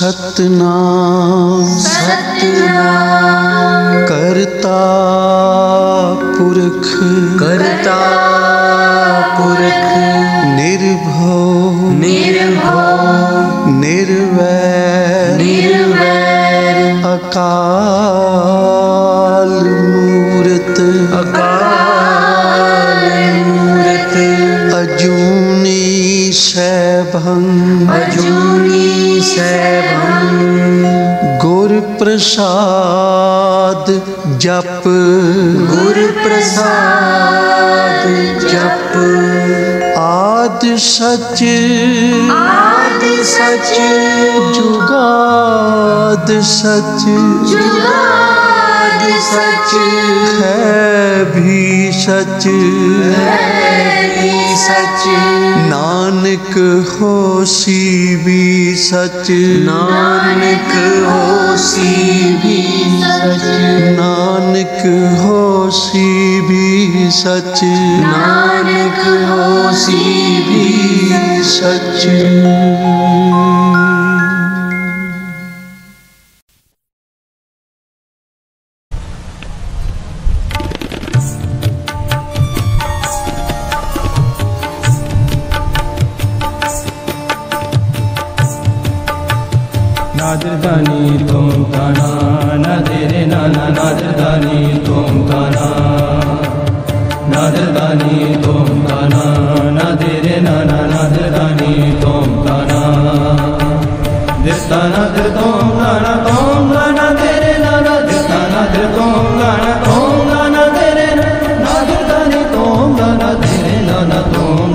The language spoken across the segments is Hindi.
सतनाम सतनाम करता पुरख करता पुरख निर्भव निर्भव निर्वैर निर्वैर अकाल मूरत अकाल मूरत अजूनी सैभं अजूनी सैभं गुर प्रसाद जप गुर प्रसाद जप आद सच आदि सच जुगाद सच जुगाद सच है भी सच सच नानक होसी भी सच नानक होसी भी सच नानक होसी भी सच नानक होसी भी सच। नादरदानी तुम काना नादेरे नाना नादरदानी तुम काना नादरदानी तुम काना नादेरे नाना नादरदानी तुम काना दिस्ता नादर तुम काना देरे नाना दिस्ता नादर तुम काना देरे नादरदानी तुम काना देरे नाना तुम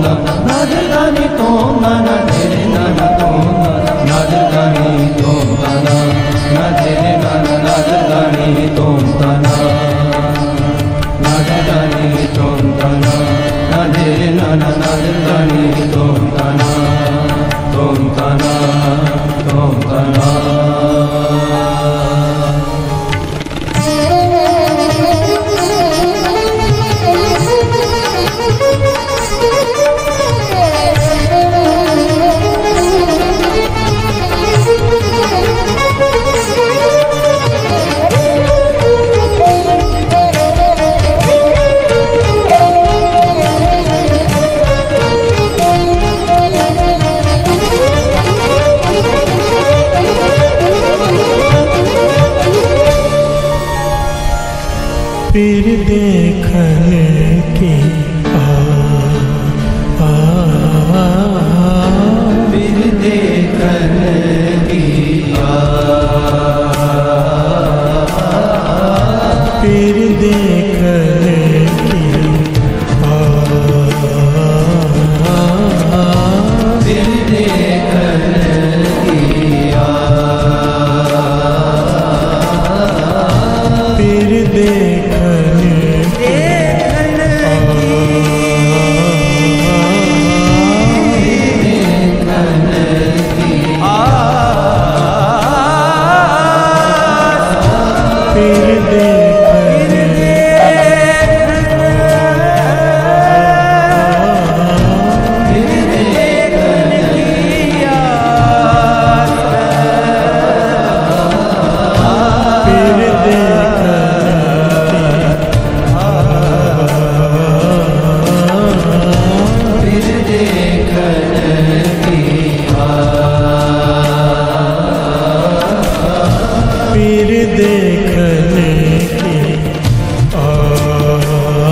नादरदानी तुम काना देरे नाना तुम नादरदानी तुम काना नादेरे नाना नादरदानी तुम काना नादरदानी तुम काना नादेरे नाना नादरदानी तुम काना तुम काना तुम काना। फिर देखने की फिर देखने की फिर देखने की फिर देखने की फिर देखने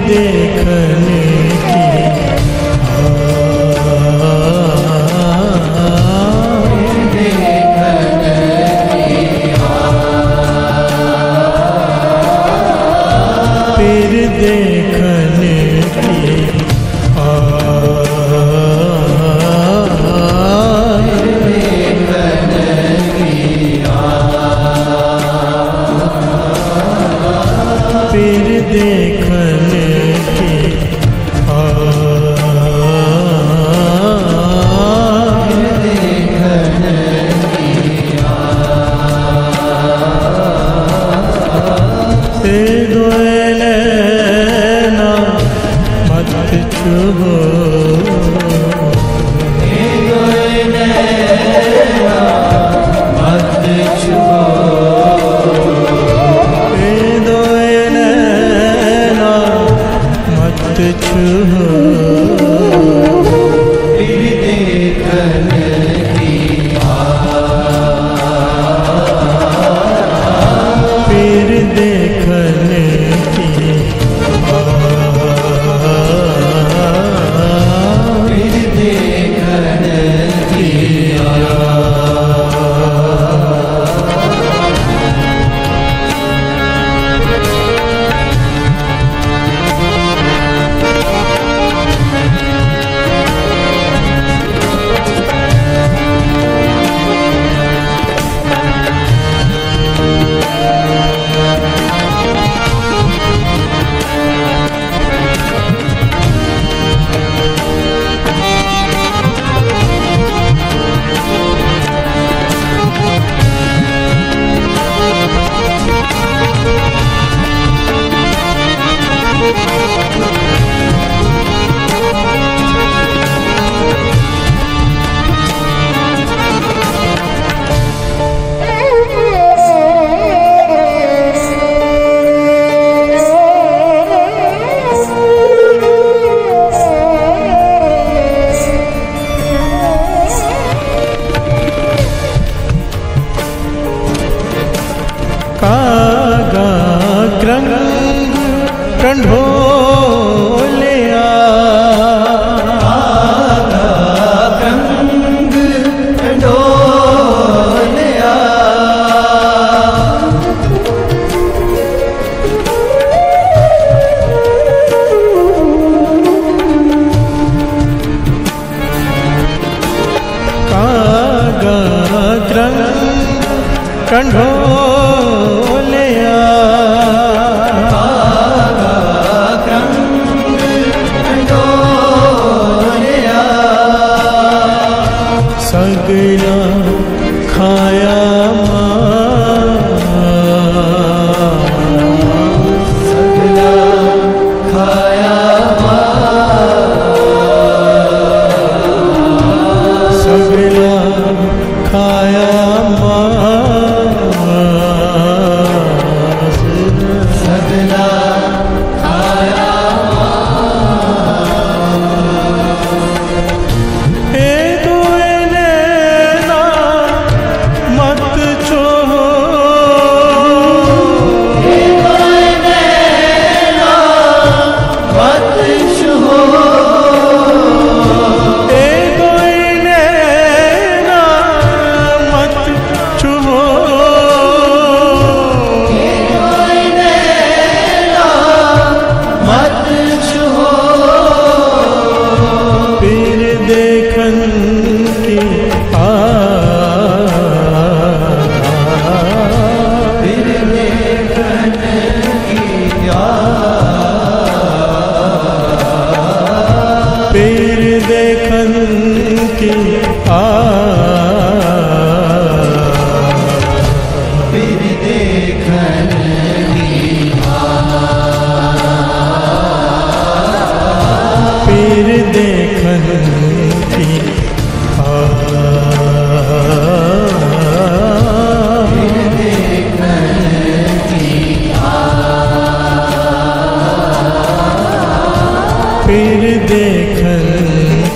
दे देखने की फिर देखने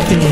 की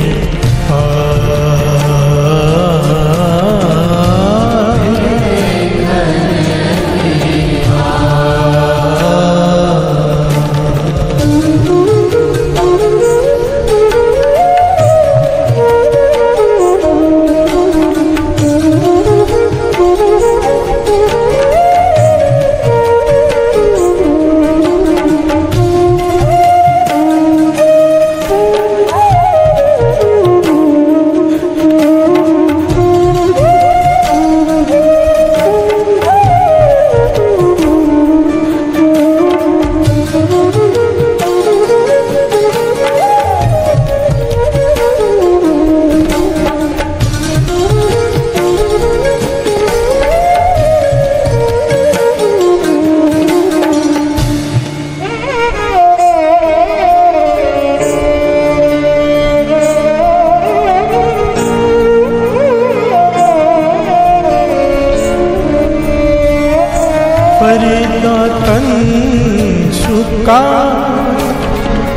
झुका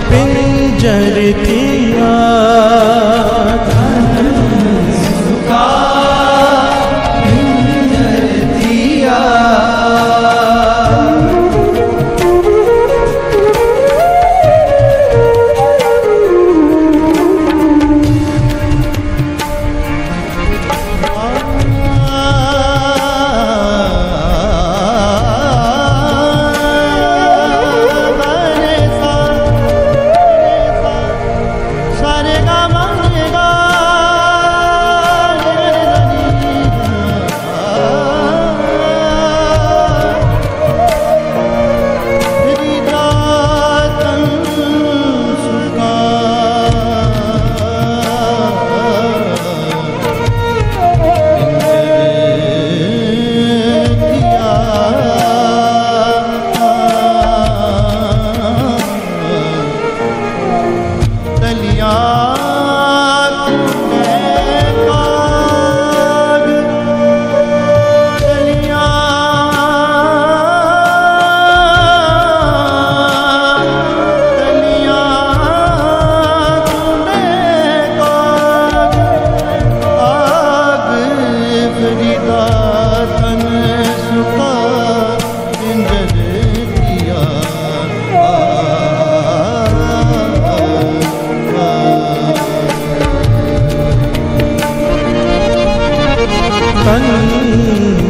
पिंजर दिया, झुका पिंजर दिया।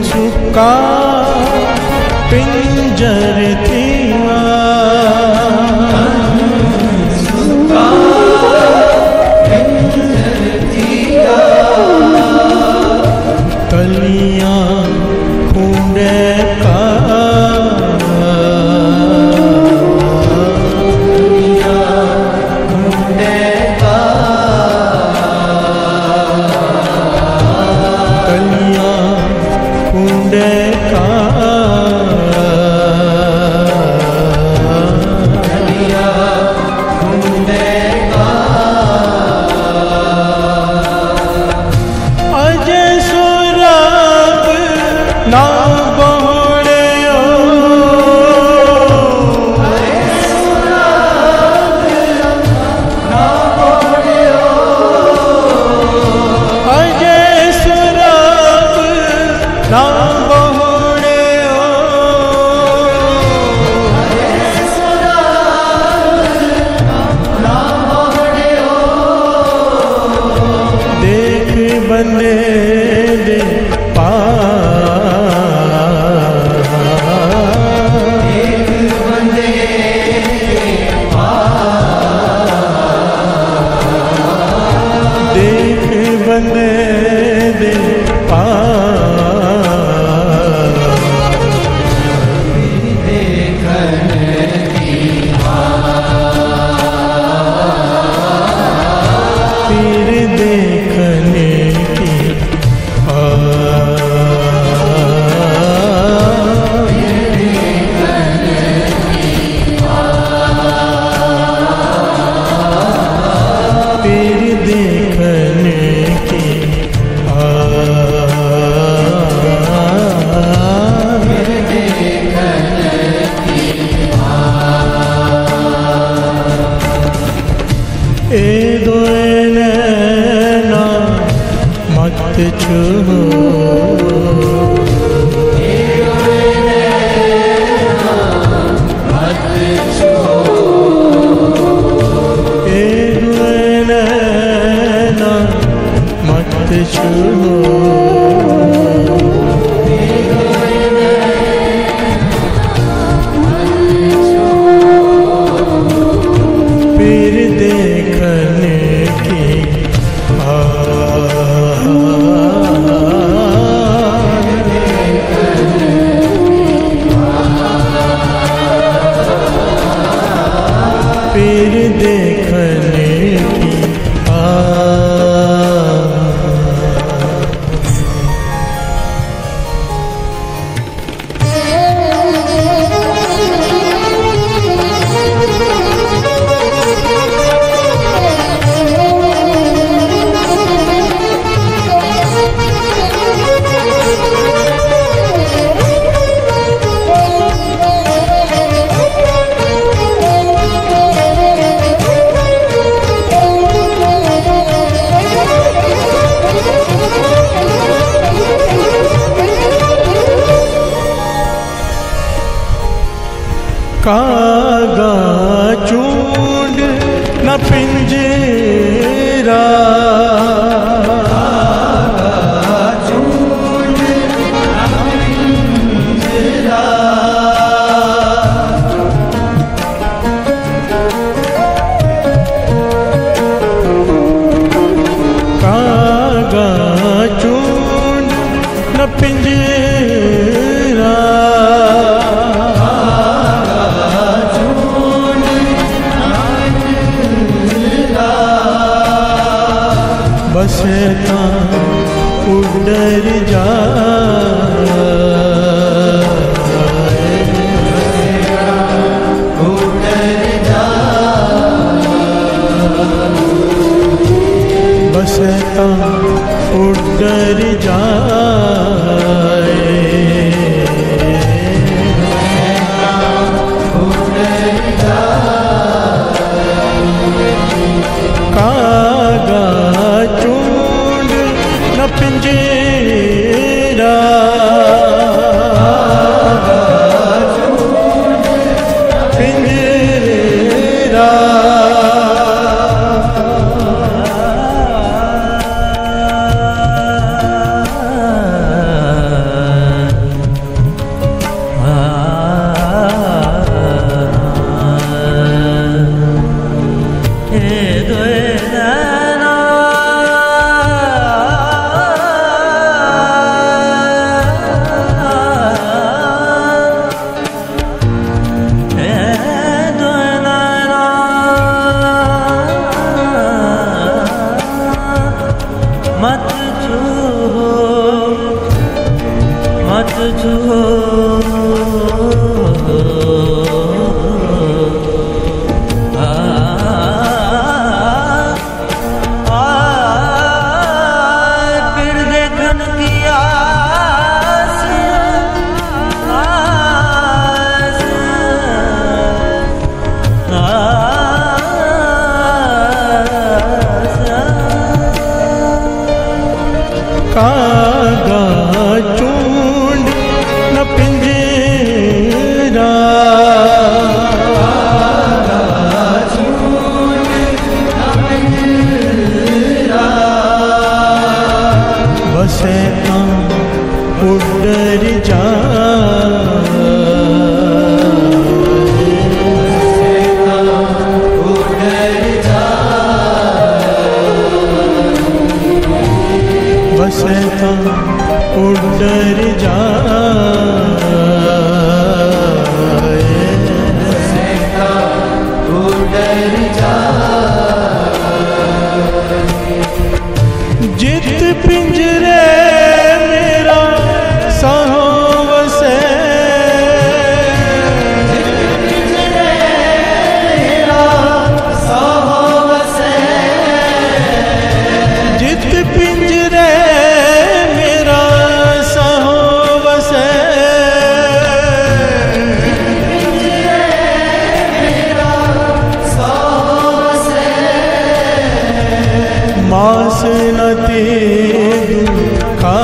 झुका पिंजर दिया, झुका पिंजर दिया। कलियां खूंडे का, ना बोले ओ, अजय सुराग ना बोले ओ, देख बंदे दे पा, बंदे दे पा, फिर देखने की फिर देखने ए दोए नैना मत छूहो, ए दोए नैना मत छूहो, फिर देखने की फिर देखने की कागा चूंड न पिंजरा, पिंजरा बसता उड़र जा बसता उड़र जाए, कागा चूंड न पिंजरा, पिंजरा कागा चूंड न पिंजरा, बसता उड़र जा बसता उड़र जाए, उड़र जाए, जित पिंजरे मेरा सहोवसे, जित पिंजरे मास न दुखा,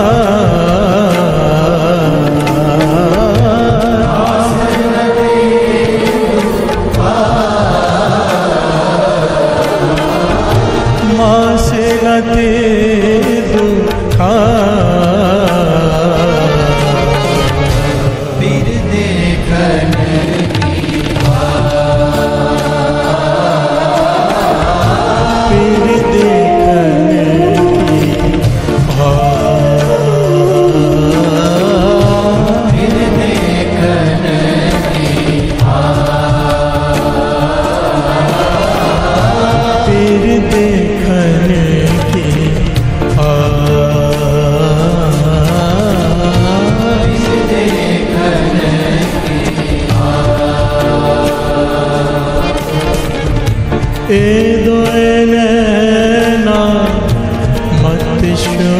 मास न दुखा, पीर देखन पीर ए दोए नैना मत छो,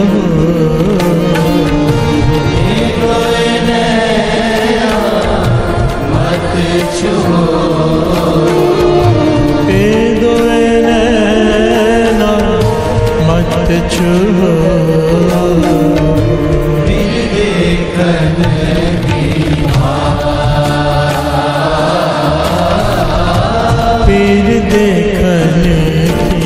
ए दोए नैना मत छो, ए दोए नैना मत छो, पीर देखन की पीर देखने की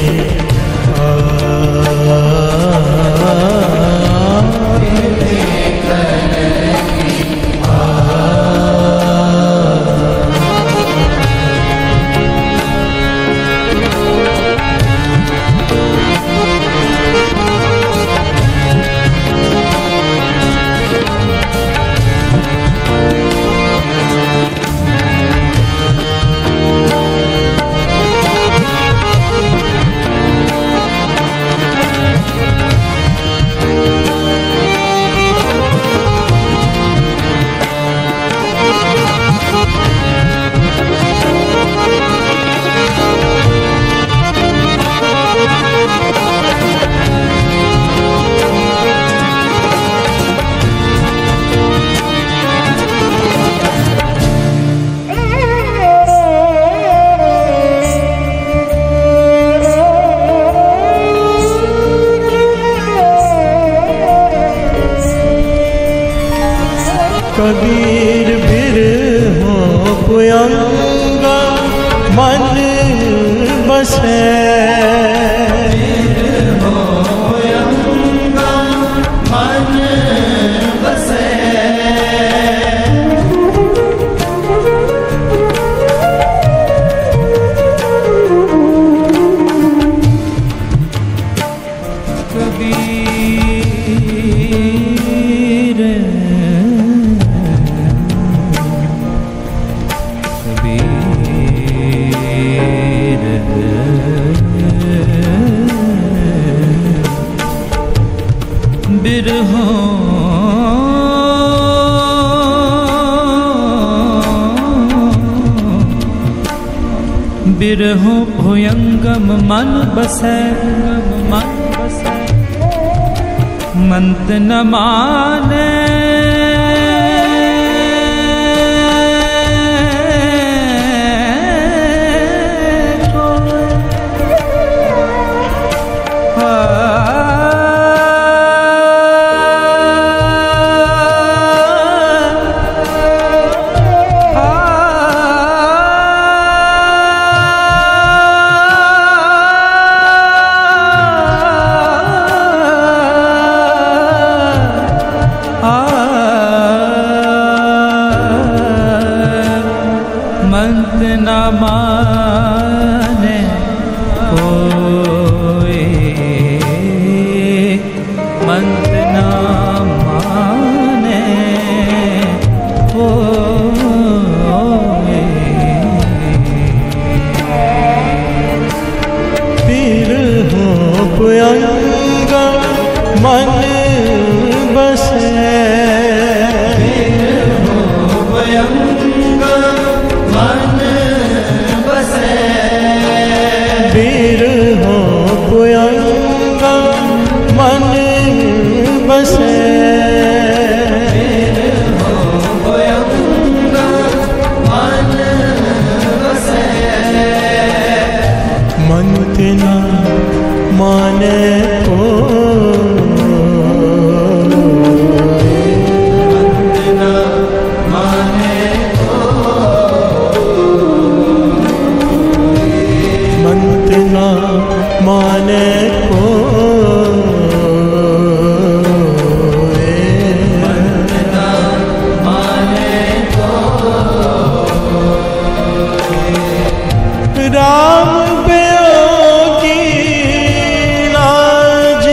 कबीर बिर हो पुयंगा मन बसे हो पुयंगा मन बसे बिरहो भुयंगम मन बसै मंत न माने मंत न माने कोई मंत न माने कोई पीर हो पुयंगा मन बसे पीर हो पुयंगा मन बसे मंत न माने माने को राम की लाज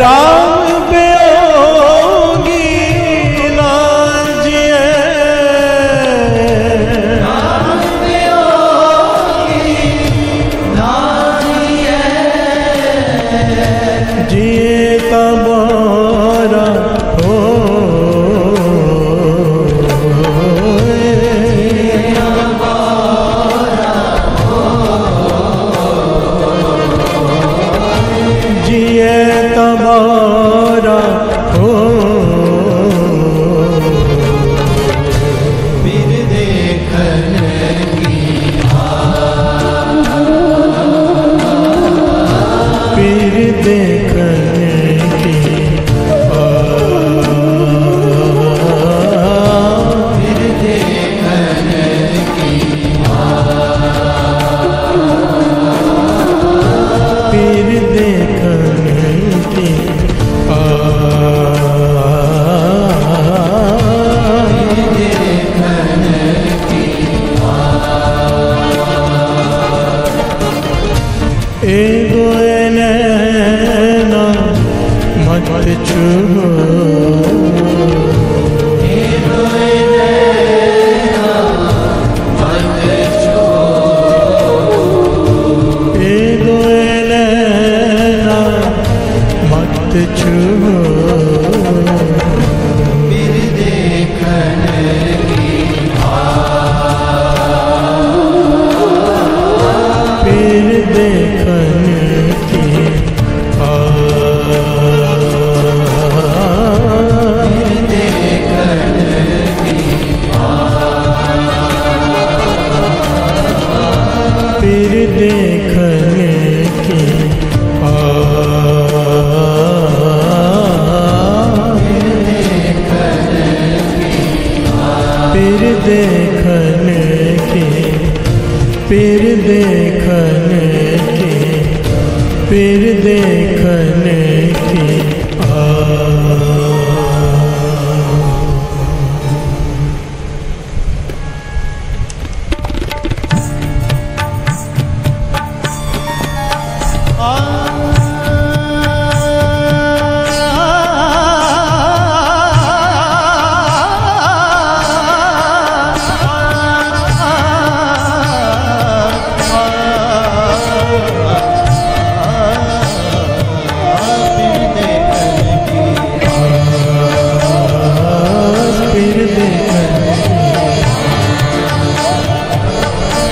राम देखने की छुओ फिर देखन की फिर देखन की फिर देखने की फिर देखने की फिर देखने की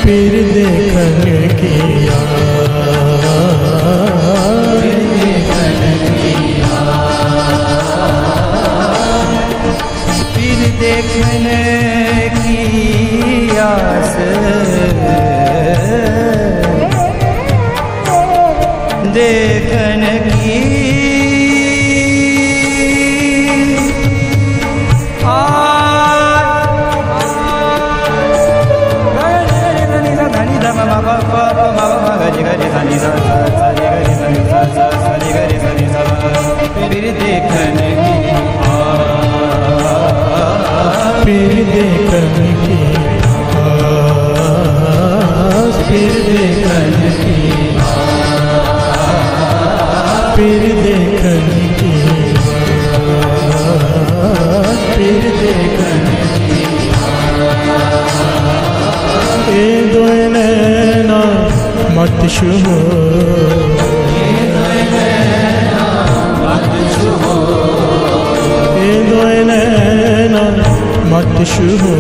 फिर देखने की फिर देखने की फिर देखने की आस देखने की फिर देखने की फिर देखने की फिर देखने की फिर देखने की फिर देखने की ए दो नैना मत छुओ ए दो नैना मत छुओ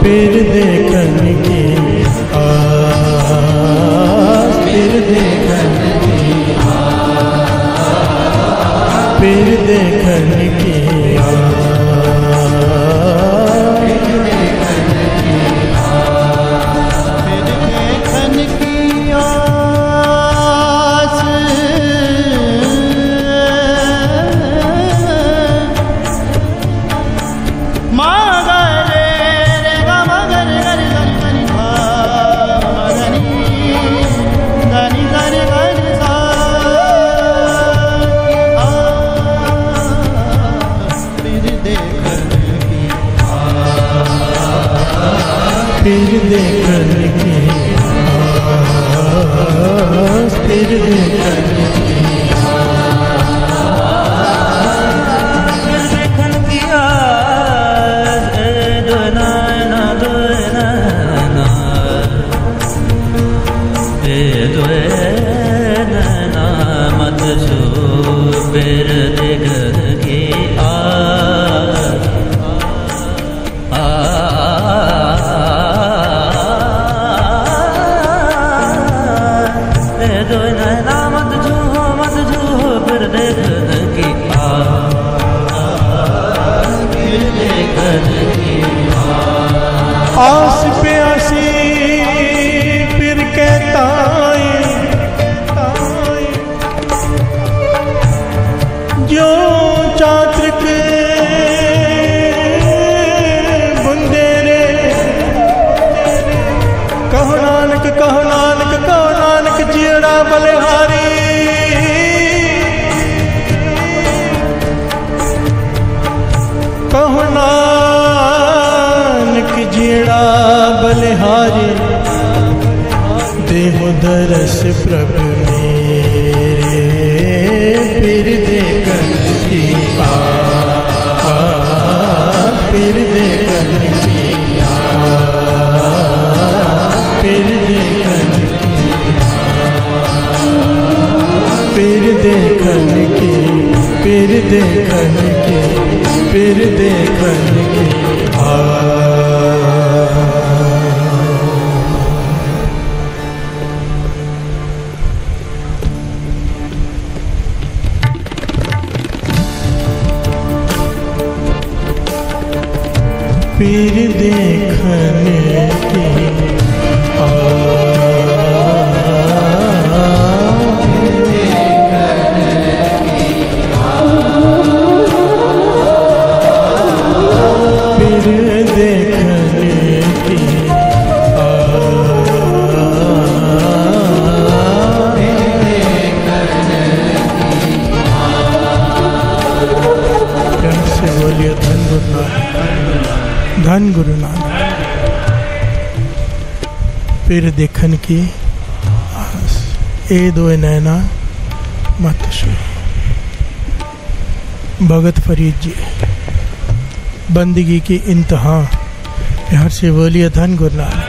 फिर देखने की फिर देखने की फिर देखने की फिर देखने की फिर देखने की देखन की आस दो नैना दो नैना दो नैना मत छू फिर देखन की आस पे आसी फिर कहता जो चातृक बुंदे रे कहो नानक कहो नानक कहो नानक जियड़ा बलिहारी कहो नानक जियड़ा बलिहारी देहो दरस प्रभु मेरे फिर देखन की फिर देखन की फिर देखन की देखन के, फिर देखन के फिर देखने की फिर देखने की प्यार से बोलिए धन गुरु नानक, धन गुरु नानक। फिर देखन की आस, ए दो नैना मत छू। भगत फरीद जी, बंदगी की इंतहा। प्यार से बोलिए धन गुरु नानक।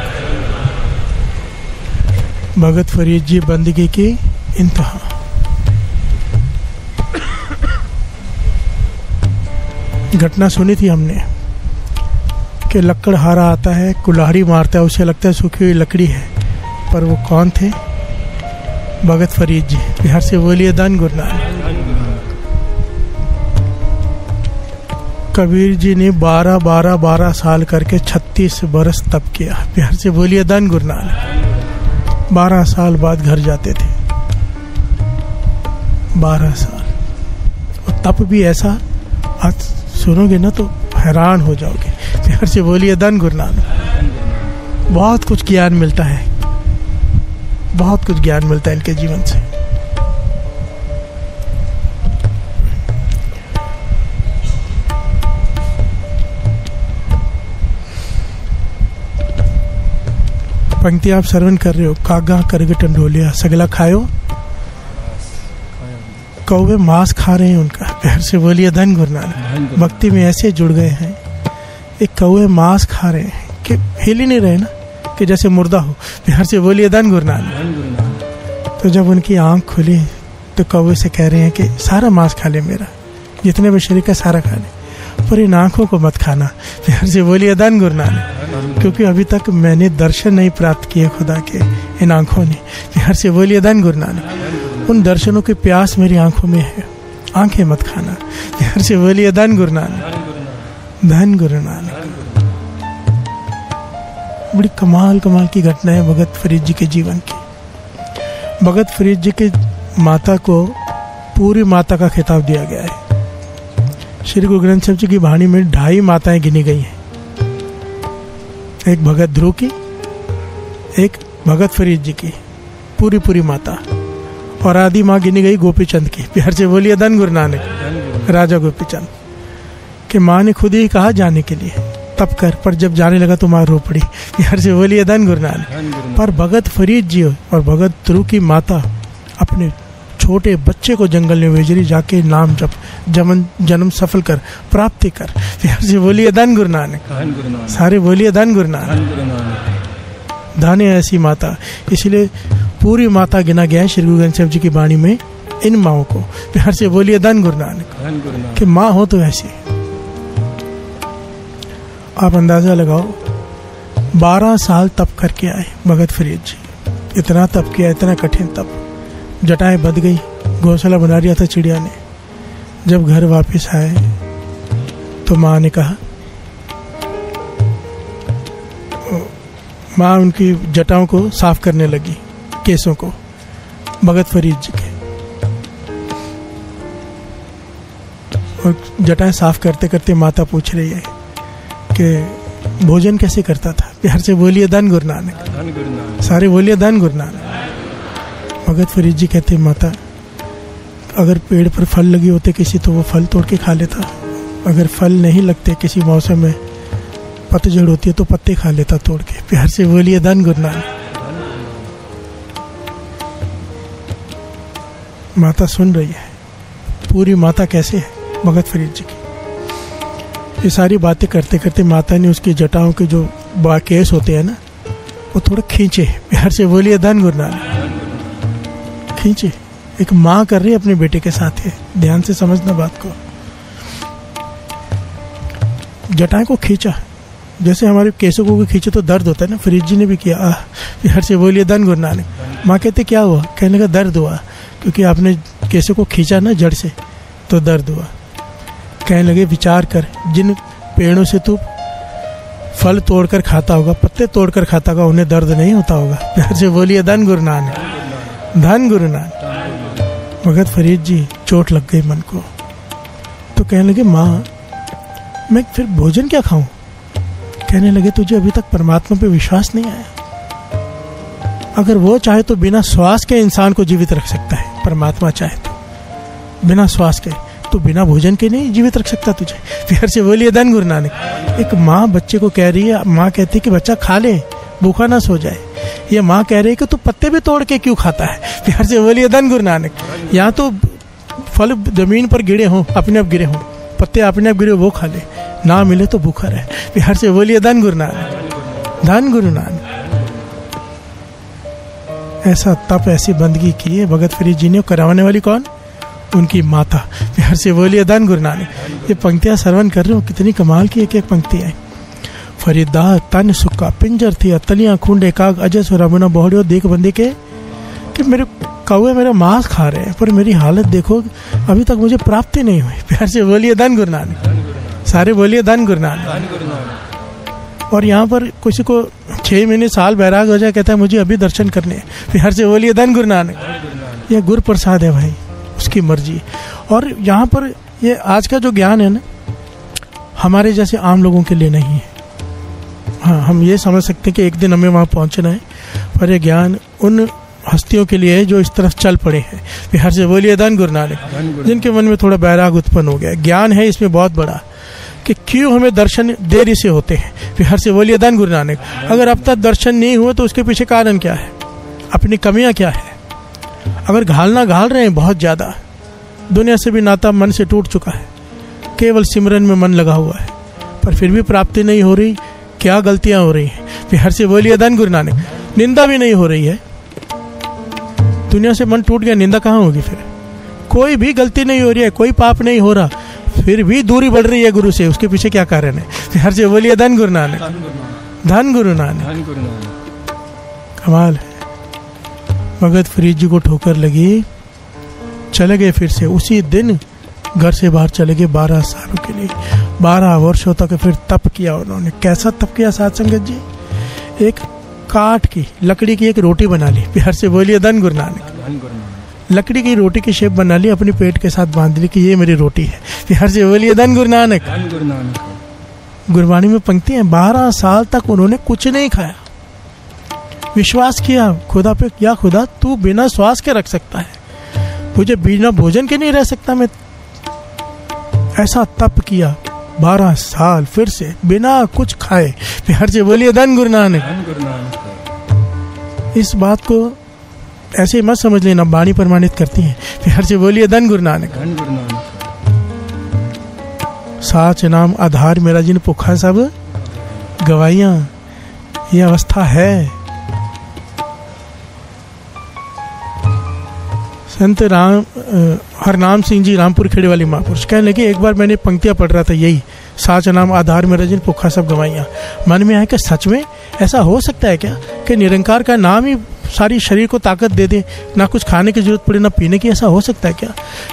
भगत फरीद जी, बंदगी की इंतहा। घटना सुनी थी हमने कि लकड़हारा आता है, कुल्हाड़ी मारता है, उसे लगता है सूखी हुई लकड़ी है, पर वो कौन थे? भगत फरीद जी। बिहार से बोलिए धन गुरु नानक। कबीर जी ने 12 साल करके 36 बरस तप किया। बिहार से बोलिए धन गुरु नानक। 12 साल बाद घर जाते थे, 12 साल। और तप भी ऐसा, आज सुनोगे ना तो हैरान हो जाओगे। बिहार से बोलिए धन गुरु नानक। बहुत कुछ ज्ञान मिलता है, बहुत कुछ ज्ञान मिलता है इनके जीवन से। पंक्ति आप श्रवण कर रहे हो। कागा करगे टंडोलिया सगला खायो, कौवे मांस खा रहे हैं उनका। प्यार से बोलिए धन गुरु नानक। भक्ति में ऐसे जुड़ गए हैं, एक कौवे मांस खा रहे हैं कि हिल ही नहीं रहे ना, कि जैसे मुर्दा हो। प्यार से बोलिए धन गुरु नानक। तो जब उनकी आंख खुली तो कौवे से कह रहे हैं कि सारा मांस खा ले मेरा, जितने भी शरीर का सारा खा ले, पर इन आंखों को मत खाना। प्यार से बोलिए धन गुरु नानक। क्योंकि अभी तक मैंने दर्शन नहीं प्राप्त किए खुदा के इन आंखों ने। प्यार से बोलिए धन गुरु नानक। उन दर्शनों की प्यास मेरी आंखों में है, आंखें मत खाना। प्यार से बोलिए धन गुरु नानक। धन गुरु नानक। बड़ी कमाल की घटना है भगत फरीद जी के जीवन की। भगत फरीद जी के माता को पूरी माता का खिताब दिया गया है। श्री गुरु ग्रंथ साहिब जी की वाणी में 2.5 माताएं गिनी गई हैं। एक भगत ध्रुव की, एक भगत फरीद जी की, पूरी माता। और आदि माँ गिनी गई गोपी चंद की। प्यार से बोलिए धन गुरु नानक। राजा गोपी चंद के माँ ने खुद ही कहा जाने के लिए तब कर, पर जब जाने लगा तो माँ रो पड़ी। प्यार से बोलिए धन गुरु नानक। पर भगत फरीद जी और भगत ध्रुव की माता अपने छोटे बच्चे को जंगल में भेज रही, जाके नाम जप, जन्म सफल कर, प्राप्ति कर। प्यार से बोलिए धन गुरु नानक। सारे बोलिए धन गुरु नानक। धन है ऐसी माता। इसलिए पूरी माता गिना गया है श्री गुरु ग्रंथ साहिब जी की वाणी में इन माओं को। प्यार से बोलिए धन गुरु नानक। कि माँ हो तो ऐसी। आप अंदाजा लगाओ, 12 साल तप करके आए भगत फरीद जी। इतना तप किया, इतना कठिन तप। जटाएं बध गई, घोंसला बना दिया था चिड़िया ने। जब घर वापस आए तो माँ ने कहा, माँ उनकी जटाओं को साफ करने लगी, केसों को, भगत फरीद जी के। और जटाएं साफ करते करते माता पूछ रही है कि भोजन कैसे करता था। प्यार से बोलिए धन गुरु नानक। सारे बोलिए धन गुरु नानक। भगत फरीद जी कहते, माता अगर पेड़ पर फल लगे होते किसी तो वो फल तोड़ के खा लेता, अगर फल नहीं लगते किसी मौसम में, पतझड़ होती है तो पत्ते खा लेता तोड़ के। प्यार से बोलिए धन गुरु नानक। माता सुन रही है, पूरी माता कैसे है भगत फरीद जी की। ये सारी बातें करते करते माता ने उसकी जटाओं के जो केस होते हैं ना, वो थोड़ा खींचे। प्यार से बोलिए धन गुरु नानक। खींचे। एक माँ कर रही है अपने बेटे के साथ है। ध्यान से समझना बात को। जटाएं को खींचा, जैसे हमारे केसों को खींचे तो दर्द होता है ना, फरीद जी ने भी किया। हर से बोलिए धन गुरु नानक। माँ कहते क्या हुआ? कहने का दर्द हुआ, क्योंकि आपने केसों को खींचा ना जड़ से, तो दर्द हुआ। कहने लगे विचार कर, जिन पेड़ों से तू फल तोड़कर खाता होगा, पत्ते तोड़कर खाता होगा, उन्हें दर्द नहीं होता होगा। प्यार से बोलिए धन गुरु नानक, धन गुरु नानक। भगत फरीद जी चोट लग गई मन को, तो कहने लगे माँ मैं फिर भोजन क्या खाऊं? कहने लगे तुझे अभी तक परमात्मा पे विश्वास नहीं आया। अगर वो चाहे तो बिना श्वास के इंसान को जीवित रख सकता है, परमात्मा चाहे तो बिना श्वास के, तो बिना भोजन के नहीं जीवित रख सकता तुझे। प्यार से बोलिए धन गुरु नानक। एक माँ बच्चे को कह रही है, माँ कहती है कि बच्चा खा ले, भूखा ना सो जाए। ये माँ कह रही है कि तू पत्ते भी तोड़ के क्यों खाता है? प्यार से बोलिए धन गुरु नानक। यहाँ तो फल जमीन पर गिरे हों, अपने आप गिरे हों, पत्ते अपने आप गिरे, वो खा ले, ना मिले तो भूखा रहे। प्यार से बोलिए धन गुरु नानक, धन गुरु नानक। ऐसा तप, ऐसी बंदगी की है भगत फरीद जी ने। कराने वाली कौन? उनकी माता। प्यार से बोलिए धन गुरु नानक। ये पंक्तियां श्रवण कर रहे हो, कितनी कमाल की एक एक पंक्तियां हैं। फरीदा तन सुक्का पिंजर थी, तलियां खूंडे काग अजय सो रमुना बहुड़ियो, देख बंदे के कि मेरे कौवे मेरा मांस खा रहे हैं, पर मेरी हालत देखो, अभी तक मुझे प्राप्ति नहीं हुई। प्यार से बोलिए धन गुरु नानक। सारे बोलिए धन गुरु नानक। और यहाँ पर किसी को 6 महीने साल बैराग हो जाए, कहता है मुझे अभी दर्शन करने हैं। प्यार से बोलिए धन गुरु नानक। यह गुरु प्रसाद है भाई, उसकी मर्जी। और यहाँ पर ये आज का जो ज्ञान है ना, हमारे जैसे आम लोगों के लिए नहीं है। हाँ, हम ये समझ सकते हैं कि एक दिन हमें वहाँ पहुँचना है, पर यह ज्ञान उन हस्तियों के लिए है जो इस तरफ चल पड़े हैं। प्यार से बोलिए धन गुरु नानक। जिनके मन में थोड़ा बैराग उत्पन्न हो गया। ज्ञान है इसमें बहुत बड़ा कि क्यों हमें दर्शन देरी से होते हैं। प्यार से बोलिए धन गुरु नानक। अगर अब तक दर्शन नहीं हुए तो उसके पीछे कारण क्या है, अपनी कमियां क्या है? अगर घालना घाल रहे हैं बहुत ज़्यादा, दुनिया से भी नाता मन से टूट चुका है, केवल सिमरन में मन लगा हुआ है, पर फिर भी प्राप्ति नहीं हो रही, क्या गलतियां हो रही हैं? प्यार से बोलिए धन गुरु नानक। निंदा भी नहीं हो रही है, दुनिया से मन टूट गया, निंदा कहाँ होगी? फिर कोई भी गलती नहीं हो रही है, कोई पाप नहीं हो रहा, फिर भी दूरी बढ़ रही है गुरु से, उसके पीछे क्या कारण है? प्यार से बोलिए धन गुरु नानक, धन गुरु नानक। कमाल है। भगत फरीद जी को ठोकर लगी, चले गए फिर से उसी दिन घर से बाहर चले गए 12 सालों के लिए। 12 वर्षों तक फिर तप किया उन्होंने। कैसा तप किया साध संगत जी? एक काठ की, लकड़ी की एक रोटी बना ली। प्यार से बोलिए धन गुरु नानक। लकड़ी की रोटी की शेप बना ली, अपनी पेट के साथ बांध ली कि ये मेरी रोटी है। प्यार से बोलिए धन गुरु नानक। गुरबाणी में पंक्ति है, 12 साल तक उन्होंने कुछ नहीं खाया, विश्वास किया खुदा पे, क्या खुदा तू बिना श्वास के रख सकता है, मुझे बिना भोजन के नहीं रह सकता मैं। ऐसा तप किया 12 साल, फिर से बिना कुछ खाए। प्यार से बोलिए धन गुरु नानक। इस बात को ऐसे मत समझ लेना, वाणी प्रमाणित करती है। प्यार से बोलिए धन गुरु नानक। साच नाम आधार मेरा जिन पुखा सब गवाइयां, ये अवस्था है। संत राम हरनाम सिंह जी रामपुर खेड़े वाली महापुरुष कहने लगे, एक बार मैंने पंक्तियां पढ़ रहा था, यही साच नाम आधार मेरा जिन पुखा सब गवाइयां। मन में आया कि सच में ऐसा हो सकता है क्या कि निरंकार का नाम ही सारी शरीर को ताकत दे दे, ना कुछ खाने की जरूरत पड़े ना पीने की, ऐसा हो सकता है क्या?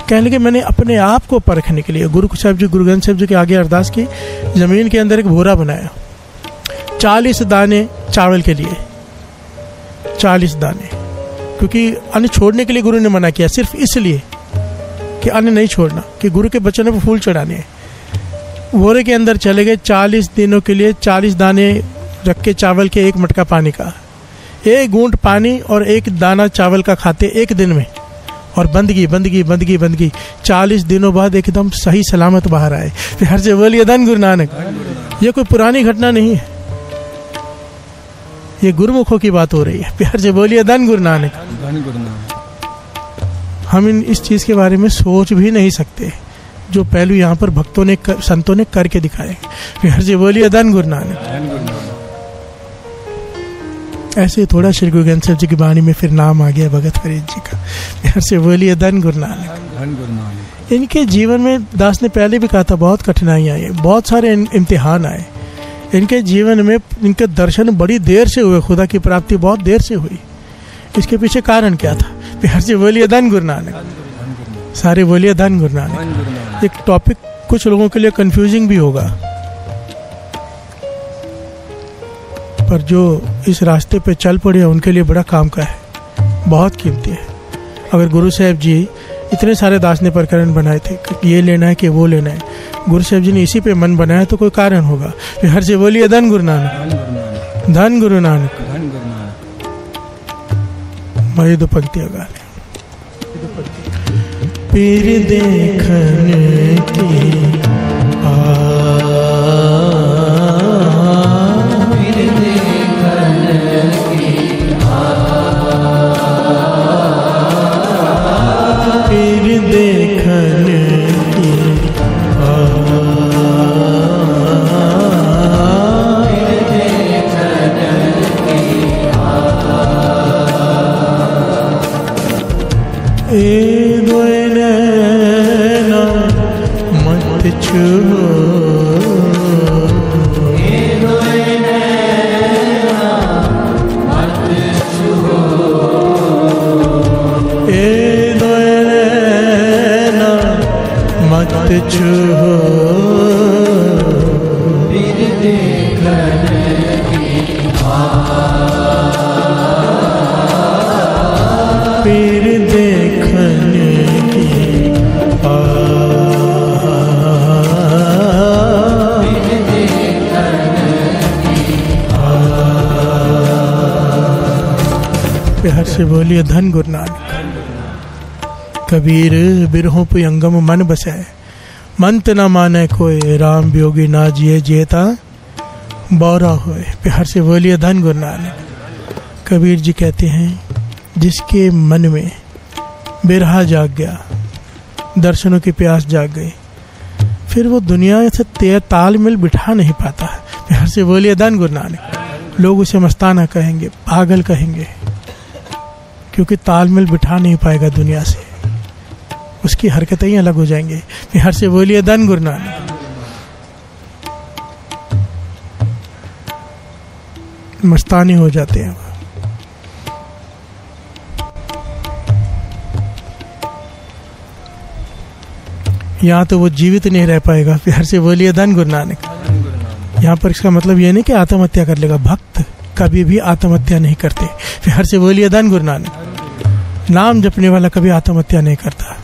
कहने लगे मैंने अपने आप को परखने के लिए गुरु साहब जी, गुरु ग्रंथ साहब जी के आगे अरदास की, जमीन के अंदर एक भोरा बनाया, 40 दाने चावल के लिए, 40 दाने, क्योंकि अन्न छोड़ने के लिए गुरु ने मना किया, सिर्फ इसलिए कि अन्न नहीं छोड़ना, कि गुरु के बचनों पर फूल चढ़ाने हैं। भोरे के अंदर चले गए, 40 दिनों के लिए 40 दाने रख के चावल के, एक मटका पानी का, एक घूंट पानी और एक दाना चावल का खाते एक दिन में, और बंदगी बंदगी बंदगी बंदगी। 40 दिनों बाद एकदम सही सलामत बाहर आए। प्यार से बोलिए धन गुरु नानक। ये कोई पुरानी घटना नहीं है, ये गुरुमुखों की बात हो रही है। प्यार से बोलिए धन गुरु नानक। हम इस चीज के बारे में सोच भी नहीं सकते, जो पहलू यहाँ पर भक्तों ने संतों ने करके दिखाए। प्यार से बोलिए धन गुरु नानक। ऐसे थोड़ा श्री गुरु ग्रंथ साहब जी की वाणी में फिर नाम आ गया भगत फरीद जी का। प्यार से बोलिए धन गुरु नानक। इनके जीवन में, दास ने पहले भी कहा था, बहुत कठिनाइयाँ आई, बहुत सारे इम्तिहान आए इनके जीवन में। इनके दर्शन बड़ी देर से हुए, खुदा की प्राप्ति बहुत देर से हुई। इसके पीछे कारण क्या था? प्यार से बोलिए धन गुरु नानक, सारे बोलिए धन गुरु नानक। एक टॉपिक कुछ लोगों के लिए कंफ्यूजिंग भी होगा, पर जो इस रास्ते पे चल पड़े हैं उनके लिए बड़ा काम का है, बहुत कीमती है। अगर गुरु साहब जी इतने सारे दास ने प्रकरण बनाए थे कि ये लेना है कि वो लेना है, गुरु साहब जी ने इसी पे मन बनाया तो कोई कारण होगा। हर से बोलिए धन गुरु नानक, धन गुरु नानक। मैं दो पंक्तियां गा लें। पीर देखने की प्यार से बोलिए धन गुरु नानक। कबीर बिरहों पुयंगम मन बसाए, मंत न माने कोई, राम वियोगी ना जिए जेता बौरा होए। प्यार से बोलिए धन गुरु नानक। कबीर जी कहते हैं जिसके मन में बिरहा जाग गया, दर्शनों की प्यास जाग गई, फिर वो दुनिया से तालमेल बिठा नहीं पाता। प्यार से बोलिए धन गुरु नानक। लोग उसे मस्ताना कहेंगे, पागल कहेंगे, क्योंकि तालमेल बिठा नहीं पाएगा दुनिया से, उसकी हरकतें ही अलग हो जाएंगे। प्यार से बोलिए धन गुरु नानक। मस्तानी हो जाते हैं। यहाँ तो वो जीवित नहीं रह पाएगा। प्यार से बोलिए धन गुरु नानक। यहाँ पर इसका मतलब ये नहीं कि आत्महत्या कर लेगा, भक्त कभी भी आत्महत्या नहीं करते। प्यार से बोलिए धन गुरु नानक। नाम जपने वाला कभी आत्महत्या नहीं करता,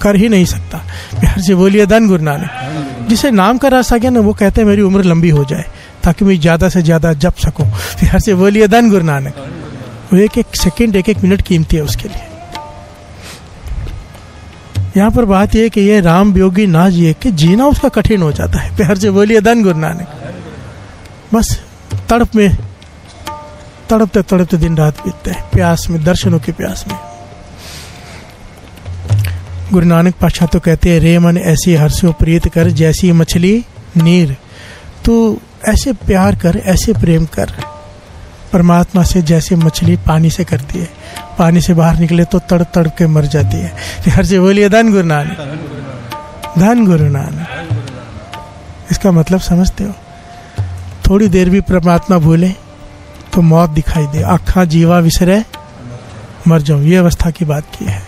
कर ही नहीं सकता। प्यार से बोलिए धन गुरु नानक। जिसे नाम का रास्ता गया ना, वो कहते हैं मेरी उम्र लंबी हो जाए ताकि मैं ज्यादा से ज्यादा जप सकूं। प्यार से बोलिए धन गुरु नानक। वो एक एक सेकंड, एक एक मिनट कीमती है उसके लिए। यहाँ पर बात यह कि ये राम वियोगी ना जिए कि जीना उसका कठिन हो जाता है। प्यार से बोलिए धन गुरु नानक। बस तड़प में तड़पते तड़पते दिन रात बीतते हैं, प्यास में, दर्शनों की प्यास में। गुरु नानक पातशाह तो कहते हैं, रे मन ऐसी हर्षो प्रीत कर, जैसी मछली नीर। तू ऐसे प्यार कर, ऐसे प्रेम कर परमात्मा से जैसे मछली पानी से करती है। पानी से बाहर निकले तो तड़प तड़प के मर जाती है। प्यार से बोलिए धन गुरु नानक, धन गुरु नानक। इसका मतलब समझते हो? थोड़ी देर भी परमात्मा भूले तो मौत दिखाई दे, आँखा जीवा विसरे मर जाओ, ये अवस्था की बात की है।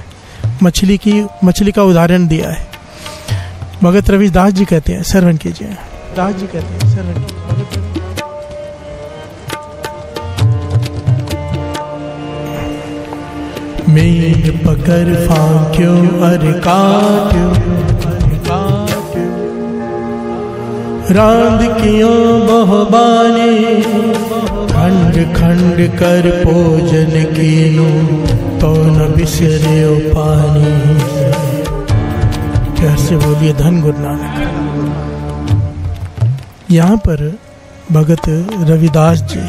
मछली का उदाहरण दिया है। भगत रविदास जी कहते हैं, श्रवण कीजिए। दास जी कहते हैं, श्रवण कीजिए। मेर पकड़ फांक्यो अरे काट्यो, रांद कियो बहुबानी, खंड खंड कर भोजन कीनो, तो न बिसरे पानी। प्यार से बोलिए धन गुरु नानक। यहाँ पर भगत रविदास जी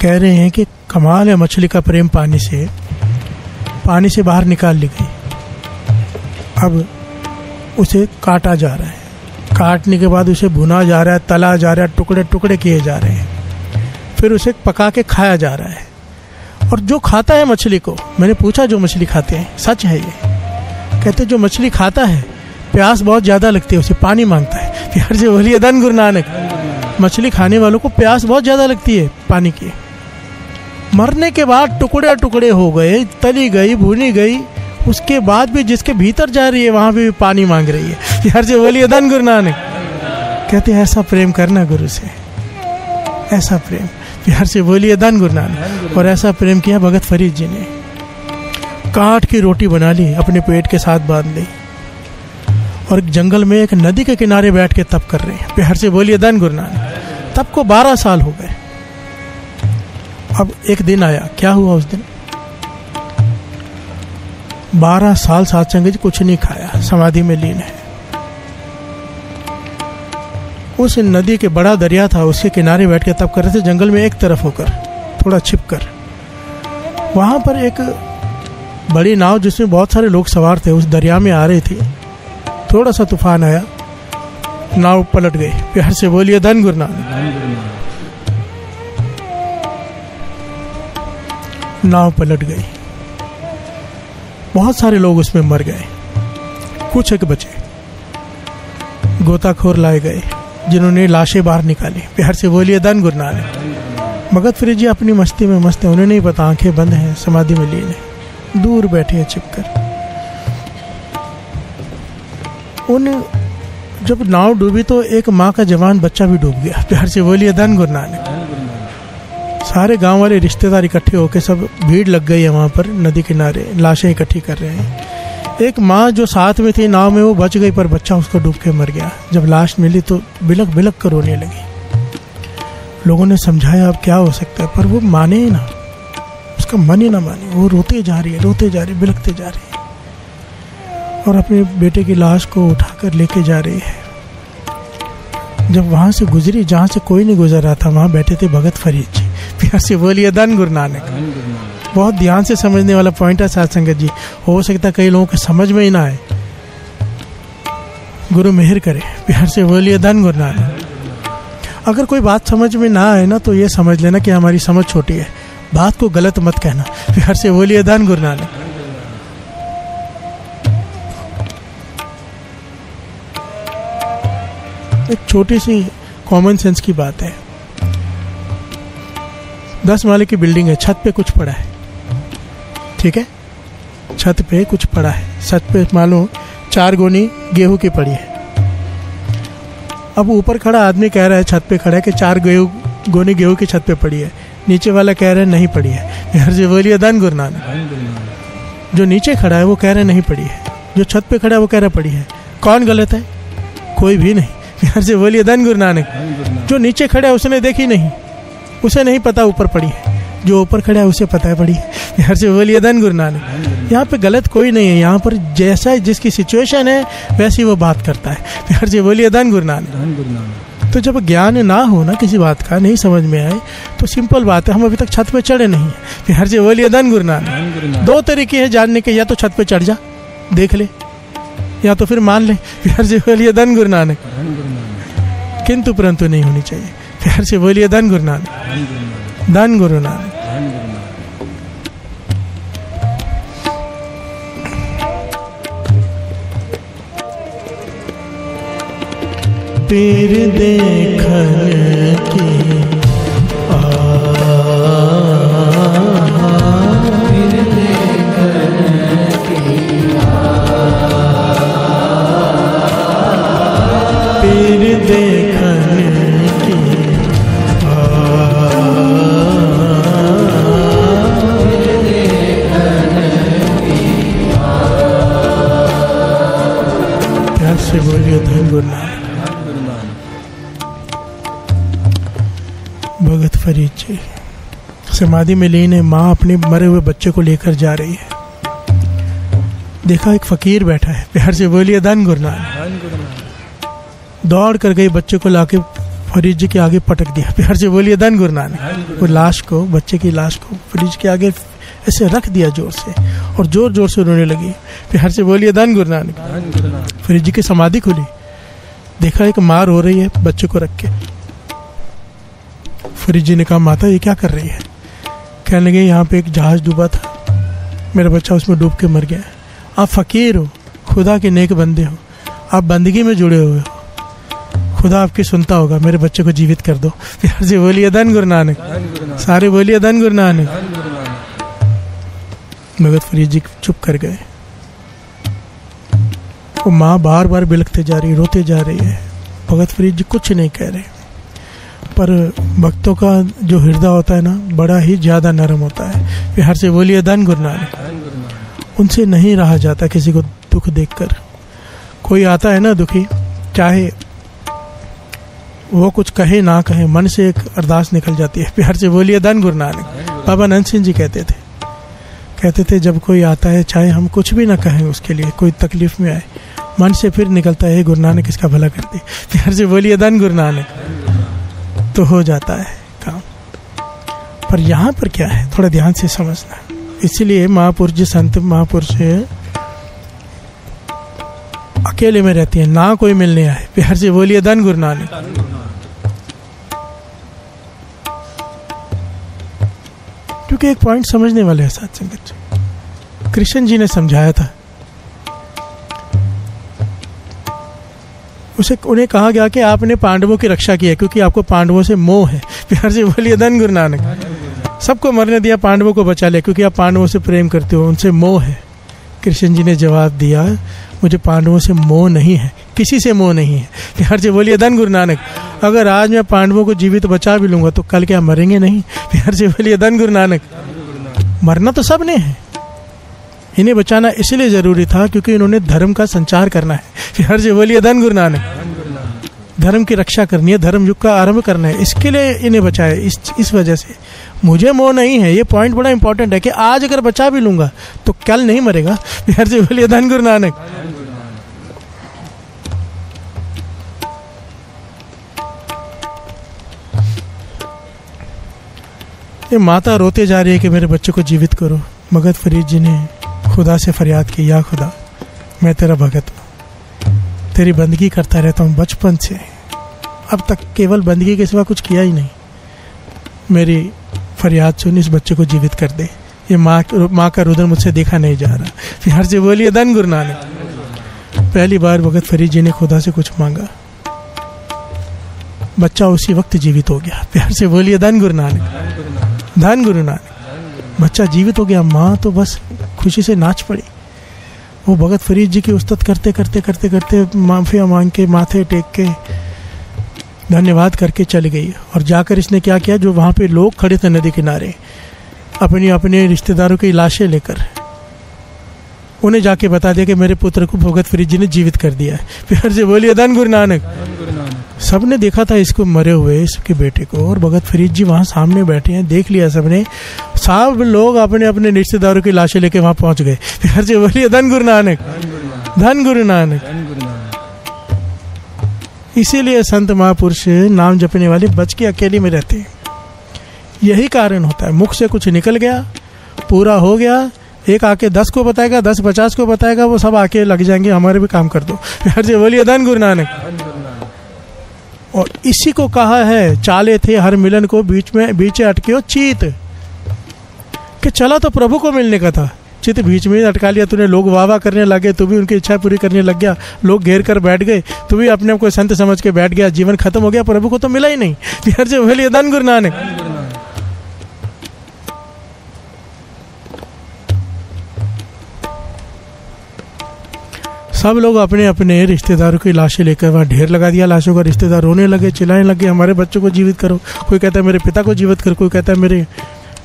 कह रहे हैं कि कमाल है, मछली का प्रेम पानी से बाहर निकाल ली गई, अब उसे काटा जा रहा है, काटने के बाद उसे भुना जा रहा है, तला जा रहा है, टुकड़े टुकड़े किए जा रहे हैं, फिर उसे पका के खाया जा रहा है। और जो खाता है मछली को, मैंने पूछा जो मछली खाते हैं, सच है ये, कहते जो मछली खाता है प्यास बहुत ज़्यादा लगती है, उसे पानी मांगता है। प्यार से बोलिए धन गुरु नानक। मछली खाने वालों को प्यास बहुत ज़्यादा लगती है पानी की। मरने के बाद टुकड़े टुकड़े हो गए, तली गई, भुनी गई, उसके बाद भी जिसके भीतर जा रही है वहाँ पे भी पानी मांग रही है। प्यार से बोलिए धन गुरु नानक। कहते हैं ऐसा प्रेम करना गुरु से, ऐसा प्रेम। प्यार से बोलिए धन गुरु नानक। और ऐसा प्रेम किया भगत फरीद जी ने। काठ की रोटी बना ली, अपने पेट के साथ बांध ली, और जंगल में एक नदी के किनारे बैठ के तप कर रहे हैं। प्यार से बोलिए धन गुरु नानक। तप को 12 साल हो गए। अब एक दिन आया, क्या हुआ उस दिन? 12 साल साध संगत जी कुछ नहीं खाया, समाधि में लीन है। उस नदी के बड़ा दरिया था, उसके किनारे बैठ के तप कर रहे थे, जंगल में एक तरफ होकर, थोड़ा छिपकर। वहां पर एक बड़ी नाव जिसमें बहुत सारे लोग सवार थे उस दरिया में आ रहे थे। थोड़ा सा तूफान आया, नाव पलट गई। प्यार से बोलिए धन गुरु नानक। नाव पलट गई, बहुत सारे लोग उसमें मर गए, कुछ एक बचे। गोताखोर लाए गए जिन्होंने लाशें बाहर निकाली। प्यार से बोलिए धन गुरु नानक। भगत फरीद जी अपनी मस्ती में मस्त है, उन्हें नहीं पता आंखें बंद हैं, समाधि में लीन है, दूर बैठे हैं छिपकर। उन जब नाव डूबी तो एक माँ का जवान बच्चा भी डूब गया। प्यार से बोलिए धन गुरु नानक। सारे गांव वाले रिश्तेदार इकट्ठे होकर, सब भीड़ लग गई है वहां पर नदी किनारे, लाशें इकट्ठी कर रहे हैं। एक माँ जो साथ में थी नाव में, वो बच गई, पर बच्चा उसको डूब के मर गया। जब लाश मिली तो बिलक बिलक कर रोने लगी। लोगों ने समझाया अब क्या हो सकता है, पर वो माने ही ना, उसका मन ही ना माने। वो रोते जा रही है, रोते जा रही है, बिलकते जा रही है, और अपने बेटे की लाश को उठाकर लेके जा रही है। जब वहां से गुजरी जहां से कोई नहीं गुजर रहा था, वहां बैठे थे भगत फरीद जी। प्यार से बोलिए धन गुरु नानक। बहुत ध्यान से समझने वाला पॉइंट है साध संगत जी। हो सकता है कई लोगों के समझ में ही ना आए, गुरु मेहर करे। प्यार से बोलिए धन गुरु नानक। अगर कोई बात समझ में ना आए ना, तो ये समझ लेना कि हमारी समझ छोटी है, बात को गलत मत कहना। प्यार से बोलिए धन गुरु नानक। एक छोटी सी कॉमन सेंस की बात है। 10 माले की बिल्डिंग है, छत पे कुछ पड़ा है, ठीक है, छत पे कुछ पड़ा है। छत पे मान लो 4 गोनी गेहूं की पड़ी है। अब ऊपर खड़ा आदमी कह रहा है, छत पे खड़ा है, कि 4 गोनी गेहूं की छत पे पड़ी है। नीचे वाला कह रहा है नहीं पड़ी है। हर जी बोलिए धन गुरु नानक। जो नीचे खड़ा है वो कह रहा है नहीं पड़ी है, जो छत पे खड़ा है वो कह रहा है पड़ी है। कौन गलत है? कोई भी नहीं। हर जी बोलिए धन गुरु नानक। जो नीचे खड़ा है उसने देखी नहीं, उसे नहीं पता ऊपर पड़ी है, जो ऊपर खड़ा है उसे पता है पड़ी है। हर से बोलिए धन गुरु नानक। यहाँ पे गलत कोई नहीं है, यहाँ पर जैसा जिसकी सिचुएशन है वैसी वो बात करता है। हर से बोलिए धन गुरु नानक। तो जब ज्ञान ना हो ना किसी बात का, नहीं समझ में आए, तो सिंपल बात है, हम अभी तक छत पे चढ़े नहीं है। हर से बोलिए धन गुरु नानक। 2 तरीके हैं जानने के, या तो छत पे चढ़ जा देख ले, या तो फिर मान ले। हर से बोलिए धन गुरु नानक। किंतु परंतु नहीं होनी चाहिए। प्यार से बोलिए धन गुरु नानक। धन गुरु नानक। पीर देखन की से बोलिए धन गुरु नानक। भगत फरीद जी समाधि में लीन है। माँ अपने मरे हुए बच्चे को लेकर जा रही है। देखा एक फकीर बैठा है। प्यार से बोलिए धन गुरु नानक। दौड़ कर गई, बच्चे को लाके फरीद जी के आगे पटक दिया। प्यार से बोलिए धन गुरु नानक। वो लाश को, बच्चे की लाश को फरीद जी के आगे ऐसे रख दिया जोर से, और जोर जोर से रोने लगी। प्यार से बोलिए धन गुरु नानक। फरीद जी की समाधि खुली, देखा एक माँ रो रही है बच्चे को रख के। फरीद जी ने कहा माता ये क्या कर रही है? कहने लगे यहाँ पे एक जहाज डूबा था, मेरा बच्चा उसमें डूब के मर गया। आप फकीर हो, खुदा के नेक बंदे हो, आप बंदगी में जुड़े हुए हो, खुदा आपकी सुनता होगा, मेरे बच्चे को जीवित कर दो। प्यार से बोलिए धन गुरु नानक, सारे बोलिए धन गुरु नानक। भगत फरीद जी चुप कर गए। वो माँ बार बार बिलखते जा रही, रोते जा रही है। भगत फरीद जी कुछ नहीं कह रहे, पर भक्तों का जो हृदय होता है ना, बड़ा ही ज्यादा नरम होता है। प्यार से बोलिए धन गुरु नानक। उनसे नहीं रहा जाता किसी को दुख देखकर। कोई आता है ना दुखी, चाहे वो कुछ कहे ना कहे, मन से एक अरदास निकल जाती है। प्यार से बोलिए धन गुरु नानक। बाबा नंद सिंह जी कहते थे जब कोई आता है, चाहे हम कुछ भी ना कहें उसके लिए, कोई तकलीफ में आए, मन से फिर निकलता है गुरु नानक इसका भला कर दे। प्यार से बोलिए धन गुरु नानक, तो हो जाता है काम। पर यहाँ पर क्या है, थोड़ा ध्यान से समझना। इसीलिए महापुरुष जी, संत महापुरुष अकेले में रहती है, ना कोई मिलने आए। प्यार से बोलिए धन गुरु नानक। क्योंकि एक पॉइंट समझने वाले हैं साथ संगत, कृष्ण जी ने समझाया था, उन्हें कहा गया कि आपने पांडवों की रक्षा की है क्योंकि आपको पांडवों से मोह है। प्यार से बोलिए धन गुरु नानक। सबको मरने दिया, पांडवों को बचा लिया क्योंकि आप पांडवों से प्रेम करते हो, उनसे मोह है। कृष्ण जी ने जवाब दिया, मुझे पांडवों से मोह नहीं है, किसी से मोह नहीं है। प्यार से बोलिए धन गुरु नानक। अगर आज मैं पांडवों को जीवित बचा भी लूंगा तो कल क्या मरेंगे नहीं? प्यार से बोलिए धन गुरु नानक। मरना तो सबने है, इन्हें बचाना इसलिए जरूरी था क्योंकि इन्होंने धर्म का संचार करना है। प्यार से बोलिए धन गुरु नानक। धर्म की रक्षा करनी है, धर्म युग का आरंभ करना है, इसके लिए इन्हें बचाया। इस वजह से मुझे मोह नहीं है। ये पॉइंट बड़ा इंपॉर्टेंट है कि आज अगर बचा भी लूंगा तो कल नहीं मरेगा। प्यार से बोलिए धन गुरु नानक। ये माता रोते जा रही है कि मेरे बच्चे को जीवित करो। भगत फरीद जी ने खुदा से फरियाद की, या खुदा मैं तेरा भगत हूँ, तेरी बंदगी करता रहता हूँ बचपन से, अब तक केवल बंदगी के सिवा कुछ किया ही नहीं। मेरी फरियाद सुन, इस बच्चे को जीवित कर दे। ये माँ का रुदन मुझसे देखा नहीं जा रहा। प्यार से बोलिए धन गुरु नानक। पहली बार भगत फरीद जी ने खुदा से कुछ मांगा, बच्चा उसी वक्त जीवित हो गया। प्यार से बोलिए धन गुरु नानक, धन गुरु नानक। बच्चा जीवित हो गया, माँ तो बस खुशी से नाच पड़ी। वो भगत फरीद जी की उस्तत करते करते करते करते माफिया मांग के, माथे टेक के धन्यवाद करके चली गई। और जाकर इसने क्या किया, जो वहाँ पे लोग खड़े थे नदी किनारे, अपने रिश्तेदारों की लाशें लेकर उन्हें जाके बता दिया कि मेरे पुत्र को भगत फरीद जी ने जीवित कर दिया है। प्यार से बोलिए धन गुरु नानक। सबने देखा था इसको मरे हुए, इसके बेटे को, और भगत फरीद जी वहाँ सामने बैठे हैं, देख लिया सबने। सब लोग अपने अपने रिश्तेदारों की लाशें लेके वहाँ पहुँच गए। प्यार से बोलिए धन गुरु नानक, धन गुरु नानक। इसीलिए संत महापुरुष नाम जपने वाले बच के अकेले में रहते हैं। यही कारण होता है, मुख से कुछ निकल गया, पूरा हो गया, एक आके 10 को बताएगा, 10 50 को बताएगा, वो सब आके लग जाएंगे हमारे भी काम कर दो। प्यार से बोलिए धन गुरु नानक। और इसी को कहा है, चाले थे हर मिलन को बीच अटके हो चीत, कि चला तो प्रभु को मिलने का था, चित बीच में अटका लिया तूने। लोग वाह वाह करने लगे, तू भी उनकी इच्छा पूरी करने लग गया, लोग घेर कर बैठ गए, तू भी अपने आप को संत समझ के बैठ गया, जीवन खत्म हो गया, प्रभु को तो मिला ही नहीं। प्यार से बोलिए धन गुरु नानक। सब लोग अपने अपने रिश्तेदारों की लाशें लेकर वहाँ ढेर लगा दिया लाशों का। रिश्तेदार रोने लगे, चिल्लाने लगे, हमारे बच्चों को जीवित करो। कोई कहता है मेरे पिता को जीवित करो, कोई कहता है मेरे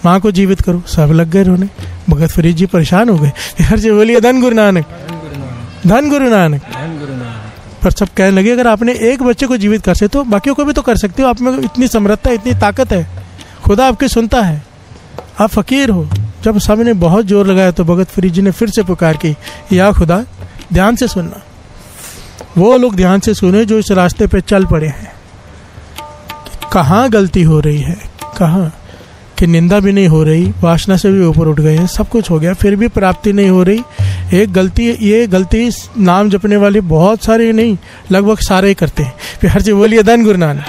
माँ को जीवित करो। सब लग गए रोने। भगत फरीद जी परेशान हो गए। यार जी बोलिए धन गुरु नानक, धन गुरु नानक। पर सब कहने लगे अगर आपने एक बच्चे को जीवित कर सकते हो, बाकियों को भी तो कर सकते हो। आप में इतनी समर्थता, इतनी ताकत है, खुदा आपकी सुनता है, आप फकीर हो। जब सब ने बहुत जोर लगाया तो भगत फरीद जी ने फिर से पुकार की, या खुदा ध्यान से सुनना। वो लोग ध्यान से सुने जो इस रास्ते पे चल पड़े हैं, कहाँ गलती हो रही है, कहाँ कि निंदा भी नहीं हो रही, वासना से भी ऊपर उठ गए हैं, सब कुछ हो गया, फिर भी प्राप्ति नहीं हो रही। एक गलती, ये गलती नाम जपने वाले बहुत सारे नहीं, लगभग सारे ही करते हैं। प्यार से बोलिए धन गुरु नानक।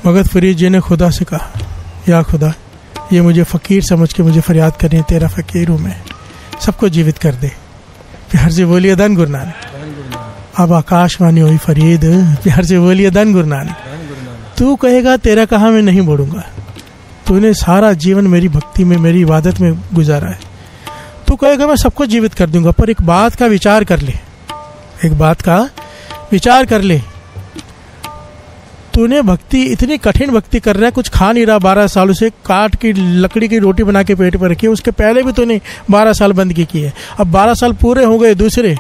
भगत फरीद जी ने खुदा से कहा, या खुदा, ये मुझे फ़कीर समझ के मुझे फरियाद करनी है, तेरा फ़कीर हूँ मैं, सबको जीवित कर दे। प्यार से बोलिए धन गुरु नानक। अब आकाशवाणी हुई फरीद, प्यार से बोलिए धन गुरु नानक। तू कहेगा तेरा कहाँ मैं नहीं बोलूँगा, तूने सारा जीवन मेरी भक्ति में, मेरी इबादत में गुजारा है। तू कहेगा मैं सबको जीवित कर दूंगा, पर एक बात का विचार कर ले, एक बात का विचार कर ले, तूने भक्ति, इतनी कठिन भक्ति कर रहा है, कुछ खा नहीं रहा 12 सालों से, काट की लकड़ी की रोटी बना के पेट पर रखी है, उसके पहले भी तूने 12 साल बंदगी की है, अब 12 साल पूरे हो गए दूसरे।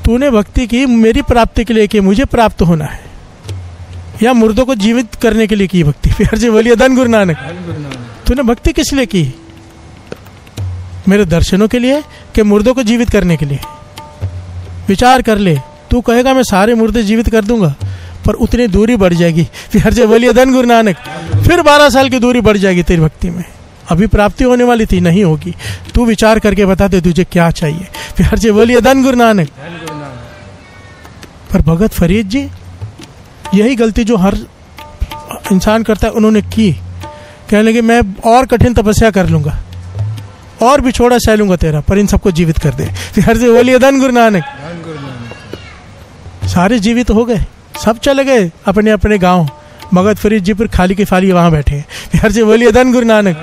तूने भक्ति की मेरी प्राप्ति के लिए की, मुझे प्राप्त होना है, या मुर्दों को जीवित करने के लिए की भक्ति? प्यार से बोलिए धन गुरु नानक। तूने भक्ति किस लिए की? मेरे दर्शनों के लिए कि मुर्दों को जीवित करने के लिए? विचार कर ले। तू कहेगा मैं सारे मुर्दे जीवित कर दूंगा, पर उतनी दूरी बढ़ जाएगी। प्यार से बोलिए धन गुरु नानक। फिर 12 साल की दूरी बढ़ जाएगी तेरी भक्ति में। अभी प्राप्ति होने वाली थी, नहीं होगी। तू विचार करके बता दे तुझे क्या चाहिए। प्यार से बोलिए धन गुरु नानक। पर भगत फरीद जी यही गलती जो हर इंसान करता है उन्होंने की। कहने लगे मैं और कठिन तपस्या कर लूंगा और बिछोड़ा सह लूंगा तेरा, पर इन सबको जीवित कर दे। प्यार से बोलिए धन गुरु नानक। सारे जीवित हो गए, सब चले गए अपने अपने गांव। भगत फरीद जी पर खाली की फाली वहां बैठे हैं। प्यार से बोलिए धन गुरु नानक।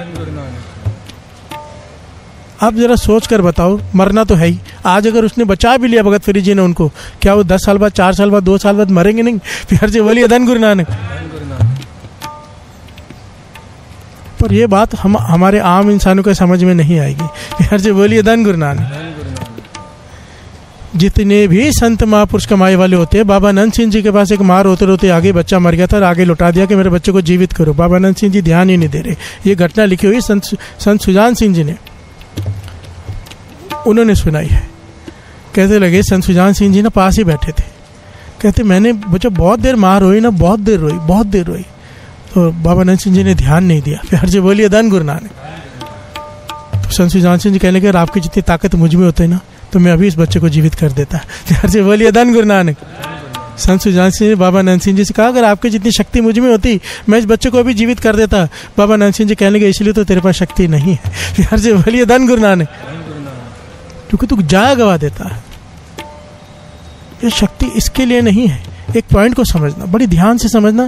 अब जरा सोच कर बताओ, मरना तो है ही। आज अगर उसने बचा भी लिया भगत फरीद जी ने उनको, क्या वो 10 साल बाद, 4 साल बाद, 2 साल बाद मरेंगे नहीं? प्यार से बोलिए धन गुरु नानक। पर ये बात हमारे आम इंसानों को समझ में नहीं आएगी। प्यार से बोलिए धन गुरु नानक। जितने भी संत महापुरुष कमाए वाले होते हैं, बाबा नंद सिंह जी के पास एक माँ रोते रोते आगे बच्चा मर गया था और आगे लौटा दिया कि मेरे बच्चे को जीवित करो। बाबा नंद सिंह जी ध्यान ही नहीं दे रहे। ये घटना लिखी हुई संत सुजान सिंह जी ने, उन्होंने सुनाई है। कहते लगे संत सुजान सिंह जी ना पास ही बैठे थे। कहते मैंने बच्चा बहुत देर माँ रोई ना, बहुत देर रोई, बहुत देर रोई। तो बाबा नंद सिंह जी ने ध्यान नहीं दिया। प्यार से बोलिए धन गुरु नानक। तो संत सुजान सिंह जी कहने लगे आपकी जितनी ताकत मुझ में होती है ना, तो मैं अभी इस बच्चे को जीवित कर देता। प्यार से बोलिए धन गुरु नानक। संत सुजान सिंह ने बाबा नंद सिंह जी से कहा अगर आपकी जितनी शक्ति मुझ में होती मैं इस बच्चे को अभी जीवित कर देता। बाबा नंद सिंह जी कहने लगे इसलिए तो तेरे पास शक्ति नहीं है। प्यार से बोलिए धन गुरु नानक। क्योंकि तू जाया गवा देता है। ये शक्ति इसके लिए नहीं है। एक पॉइंट को समझना, बड़ी ध्यान से समझना।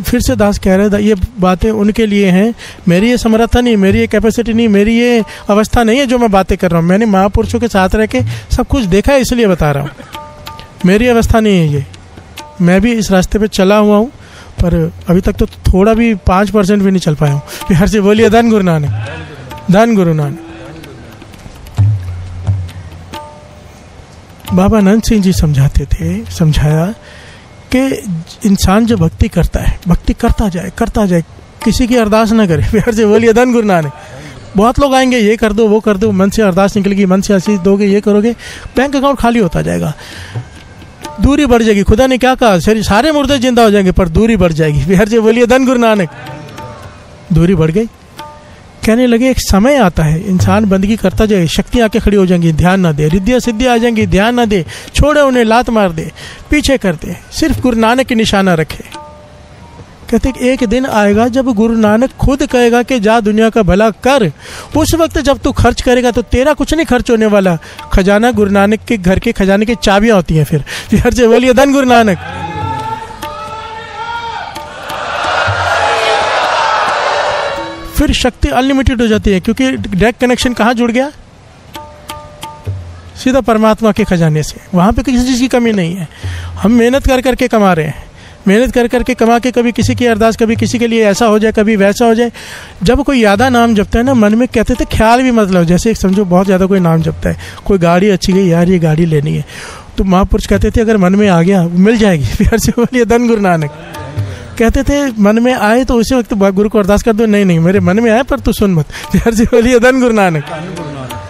फिर से दास कह रहे ये बातें उनके लिए हैं। मेरी ये समर्था नहीं, मेरी ये कैपेसिटी नहीं, मेरी ये अवस्था नहीं है जो मैं बातें कर रहा हूँ। मैंने महापुरुषों के साथ रह के सब कुछ देखा है, इसलिए बता रहा हूँ। मेरी अवस्था नहीं है ये। मैं भी इस रास्ते पे चला हुआ हूँ, पर अभी तक तो थोड़ा भी 5% भी नहीं चल पाया हूँ। प्यार से बोलिए धन गुरु नानक। धन गुरु नानक। बाबा नंद सिंह जी समझाते थे, समझाया कि इंसान जो भक्ति करता है, भक्ति करता जाए, किसी की अरदास ना करे। प्यार से बोलिए धन गुरु नानक। बहुत लोग आएंगे, ये कर दो, वो कर दो, मन से अरदास निकलेगी, मन से आशीष दोगे, ये करोगे, बैंक अकाउंट खाली होता जाएगा, दूरी बढ़ जाएगी। खुदा ने क्या कहा, सारे मुर्दे जिंदा हो जाएंगे, पर दूरी बढ़ जाएगी। प्यार से बोलिए धन गुरु नानक। दूरी बढ़ गई। कहने लगे एक समय आता है इंसान बंदगी करता जाए, शक्तियां आके खड़ी हो जाएंगी, ध्यान ना दे, रिद्धियां सिद्धियां आ जाएंगी, ध्यान ना दे, छोड़े उन्हें, लात मार दे, पीछे कर दे, सिर्फ गुरु नानक की निशाना रखे। कहते एक दिन आएगा जब गुरु नानक खुद कहेगा कि जा दुनिया का भला कर। उस वक्त जब तू खर्च करेगा तो तेरा कुछ नहीं खर्च होने वाला। खजाना गुरु नानक के घर के खजाने की चाबियां होती हैं। फिर प्यार से बोलिए धन गुरु नानक। फिर शक्ति अनलिमिटेड हो जाती है, क्योंकि डायरेक्ट कनेक्शन कहाँ जुड़ गया, सीधा परमात्मा के खजाने से। वहाँ पे किसी चीज़ की कमी नहीं है। हम मेहनत कर करके कमा रहे हैं, मेहनत कर करके कमा के कभी किसी की अरदास, कभी किसी के लिए ऐसा हो जाए, कभी वैसा हो जाए। जब कोई यादा नाम जपता है ना, मन में कहते थे ख्याल भी मतलब, जैसे समझो बहुत ज़्यादा कोई नाम जपता है, कोई गाड़ी अच्छी गई, यार ये गाड़ी लेनी है, तो महापुरुष कहते थे अगर मन में आ गया मिल जाएगी। प्यार से बोलिए धन गुरु नानक। कहते थे मन में आए तो उसी वक्त गुरु को अरदास कर दो, नहीं मेरे मन में आए पर तू सुन मत। प्यार से बोलिए धन गुरु नानक।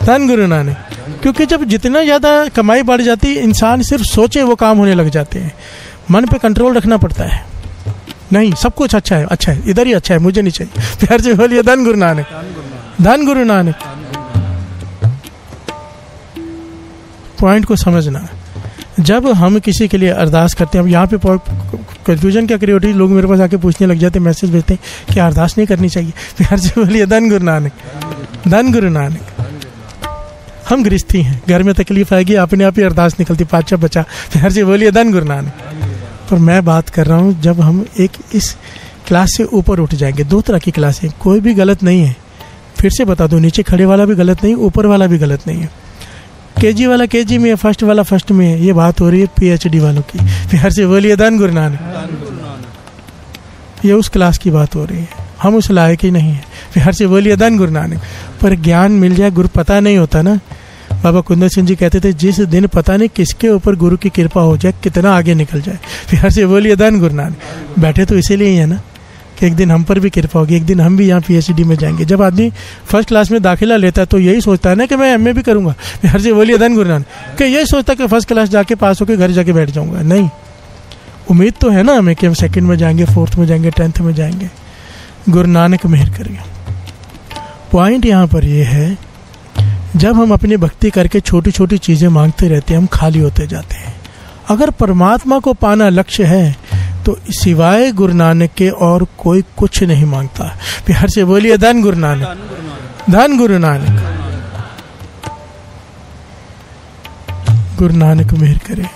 धन गुरु नानक। क्योंकि जब जितना ज़्यादा कमाई बढ़ जाती, इंसान सिर्फ सोचे वो काम होने लग जाते हैं। मन पे कंट्रोल रखना पड़ता है। नहीं सब कुछ अच्छा है, इधर ही अच्छा है, मुझे नहीं चाहिए। प्यार से बोलिए धन गुरु नानक। धन गुरु नानक। पॉइंट को समझना। जब हम किसी के लिए अरदास करते हैं, अब यहाँ पे कन्फ्यूजन क्या करी होती, लोग मेरे पास आके पूछने लग जाते, मैसेज भेजते हैं कि अरदास नहीं करनी चाहिए। प्यार से बोलिए धन गुरु नानक, धन गुरु नानक। हम गृहस्थी हैं, घर में तकलीफ आएगी अपने आप ही अरदास निकलती, पाचा बचा। प्यार से बोलिए धन गुरु नानक। पर मैं बात कर रहा हूँ जब हम एक इस क्लास से ऊपर उठ जाएंगे। दो तरह की क्लासें, कोई भी गलत नहीं है, फिर से बता दो, नीचे खड़े वाला भी गलत नहीं, ऊपर वाला भी गलत नहीं है। केजी वाला केजी में है, फर्स्ट वाला फर्स्ट में है, ये बात हो रही है पीएचडी वालों की। प्यार से बोलिए धन गुरु नानक। ये उस क्लास की बात हो रही है, हम उस लायक ही नहीं है। प्यार से बोलिए धन गुरु नानक। पर ज्ञान मिल जाए, गुरु पता नहीं होता ना। बाबा कुंदन सिंह जी कहते थे, जिस दिन पता नहीं किसके ऊपर गुरु की कृपा हो जाए, कितना आगे निकल जाए। प्यार से बोलिए धन गुरु नानक। बैठे तो इसीलिए ही है ना कि एक दिन हम पर भी कृपा होगी, एक दिन हम भी यहाँ पीएचडी में जाएंगे। जब आदमी फर्स्ट क्लास में दाखिला लेता है तो यही सोचता है ना कि मैं एमए भी करूँगा। प्यार से बोलिए धन गुरु नानक। कि यही सोचता कि फर्स्ट क्लास जाके पास होकर घर जाके बैठ जाऊँगा, नहीं। उम्मीद तो है ना हमें कि हम सेकंड में जाएंगे, फोर्थ में जाएंगे, 10th में जाएंगे। गुरु नानक मेहर करिए। पॉइंट यहाँ पर ये है, जब हम अपनी भक्ति करके छोटी छोटी चीज़ें मांगते रहते हैं, हम खाली होते जाते हैं। अगर परमात्मा को पाना लक्ष्य है तो सिवाय गुरु नानक के और कोई कुछ नहीं मांगता। प्यार से बोलिए धन गुरु नानक, धन गुरु नानक। गुरु नानक मेहर करे।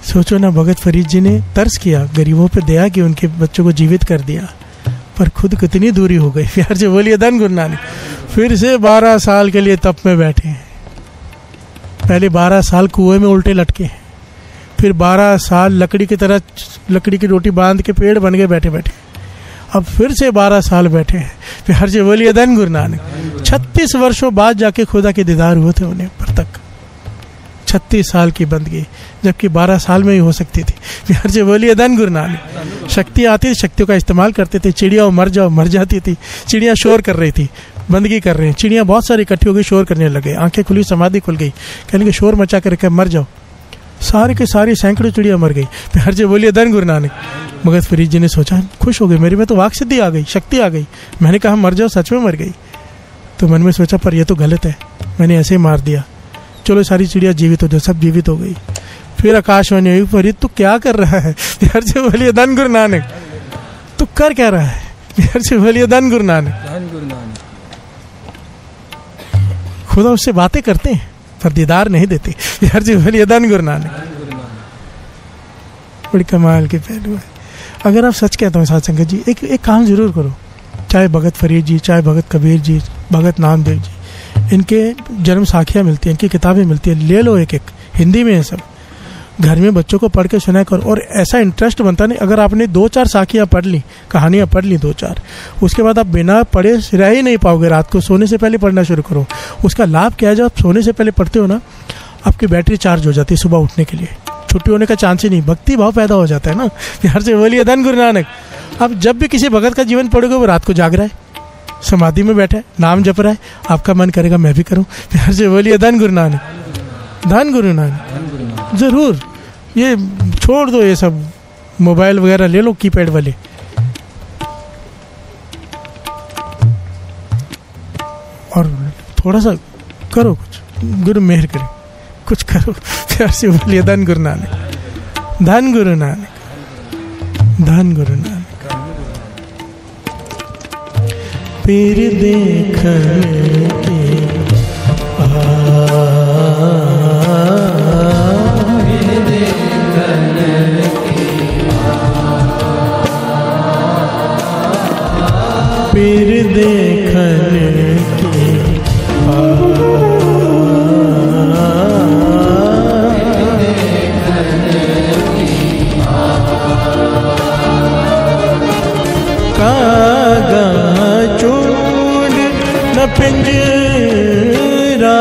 सोचो ना, भगत फरीद जी ने तरस किया, गरीबों पे दया की, उनके बच्चों को जीवित कर दिया, पर खुद कितनी दूरी हो गई। प्यार से बोलिए धन गुरु नानक। फिर से 12 साल के लिए तप में बैठे हैं। पहले 12 साल कुएं में उल्टे लटके हैं, फिर 12 साल लकड़ी की तरह लकड़ी की रोटी बांध के पेड़ बन गए बैठे बैठे। अब फिर से 12 साल बैठे हैं। प्यार से बोलिए धन गुरु नानक। 36 वर्षों बाद जाके खुदा के दीदार हुए थे उन्हें, पर तक 36 साल की बंदगी, जबकि 12 साल में ही हो सकती थी। प्यार से बोलिए धन गुरु नानक। शक्ति आती थी, शक्तियों का इस्तेमाल करते थे। चिड़िया मर जाओ, मर जाती थी। चिड़िया शोर कर रही थी, बंदगी कर रहे हैं, चिड़िया बहुत सारी इकट्ठी हो गई, शोर करने लगे, आंखें खुली, समाधि खुल गई, कहने के शोर मचा कर मर जाओ। सारे के सारी सैकड़ों चिड़िया मर गई। प्यार से बोलिए धन गुरु नानक। भगत फरीद जी ने सोचा, खुश हो गए, मेरे में तो वाक सिद्धि आ गई, शक्ति आ गई। मैंने कहा मर जाओ, सच में मर गई। तो मन में सोचा, पर यह तो गलत है, मैंने ऐसे ही मार दिया। चलो सारी चिड़िया जीवित हो जाए, सब जीवित हो गई। फिर आकाशवाणी हुई, फरीद तू क्या कर रहा है? प्यार से बोलिए धन गुरु नानक। तू कर क्या रहा है? प्यार से बोलिए धन गुरु नानक। धन गुरु नानक। खुदा उससे बातें करते हैं पर दीदार नहीं देते। प्यार से बोलिए धन गुरु नानक। बड़ी कमाल के पहलू है। अगर आप सच कहते हो साथ संगत जी, एक काम जरूर करो, चाहे भगत फरीद जी, चाहे भगत कबीर जी, भगत नामदेव जी, इनके जन्म साखियाँ मिलती हैं, इनकी किताबें मिलती हैं, ले लो एक एक, हिंदी में है सब। घर में बच्चों को पढ़ के सुनाया करो, और ऐसा इंटरेस्ट बनता नहीं। अगर आपने 2-4 साखियाँ पढ़ ली, कहानियाँ पढ़ ली 2-4, उसके बाद आप बिना पढ़े रह ही नहीं पाओगे। रात को सोने से पहले पढ़ना शुरू करो। उसका लाभ क्या है, जब आप सोने से पहले पढ़ते हो ना, आपकी बैटरी चार्ज हो जाती है सुबह उठने के लिए, छुट्टी होने का चांस ही नहीं, भक्ति भाव पैदा हो जाता है ना। प्यार से बोलिए धन गुरु नानक। अब जब भी किसी भगत का जीवन पढ़ोगे, वो रात को जाग रहा है, समाधि में बैठा है, नाम जप रहा है, आपका मन करेगा मैं भी करूं। प्यार से बोलिए धन गुरु नानक, धन गुरु नानक। जरूर ये छोड़ दो, ये सब मोबाइल वगैरह ले लो, कीपैड वाले। और थोड़ा सा करो कुछ, गुरु मेहर करे, कुछ करो। प्यार से बोलिए धन गुरु नानक, धन गुरु नानक, धन गुरु नानक। फिर देखने फिर देखने की कागा चूड़ न पिंजरा,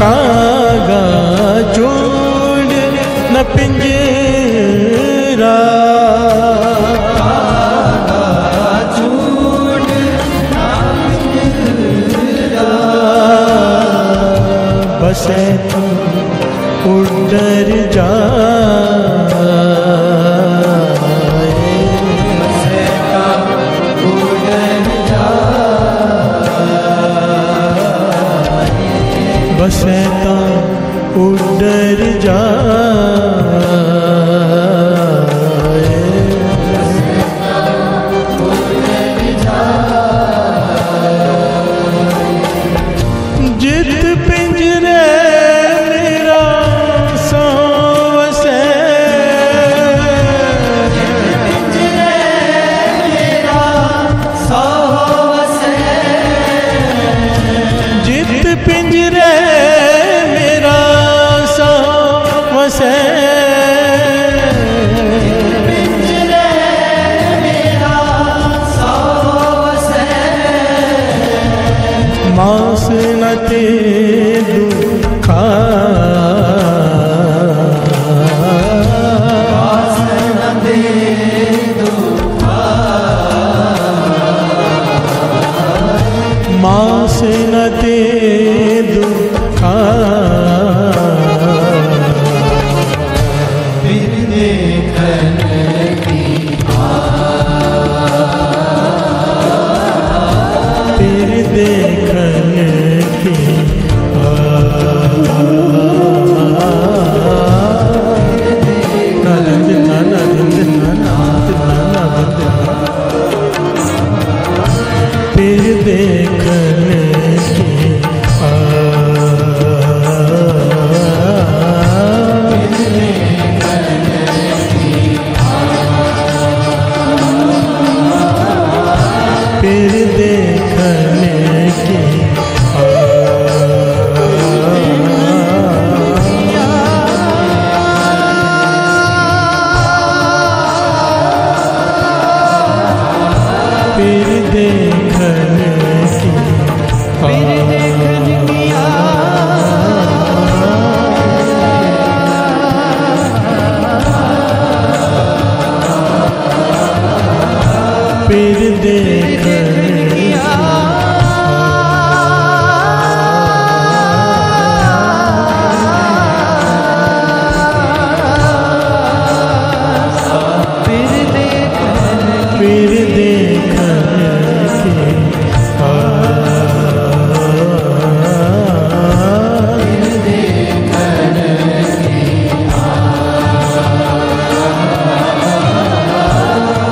कागा चूड़ न पिंजरा, बसे तुम उड़र जाए, बसे तुम उड़र जाए। मास न ते दुखा मास न ते दुखा फिर देखन की फिर देखन की फिर देखन फिर देखने की फिर देखने फिर देखने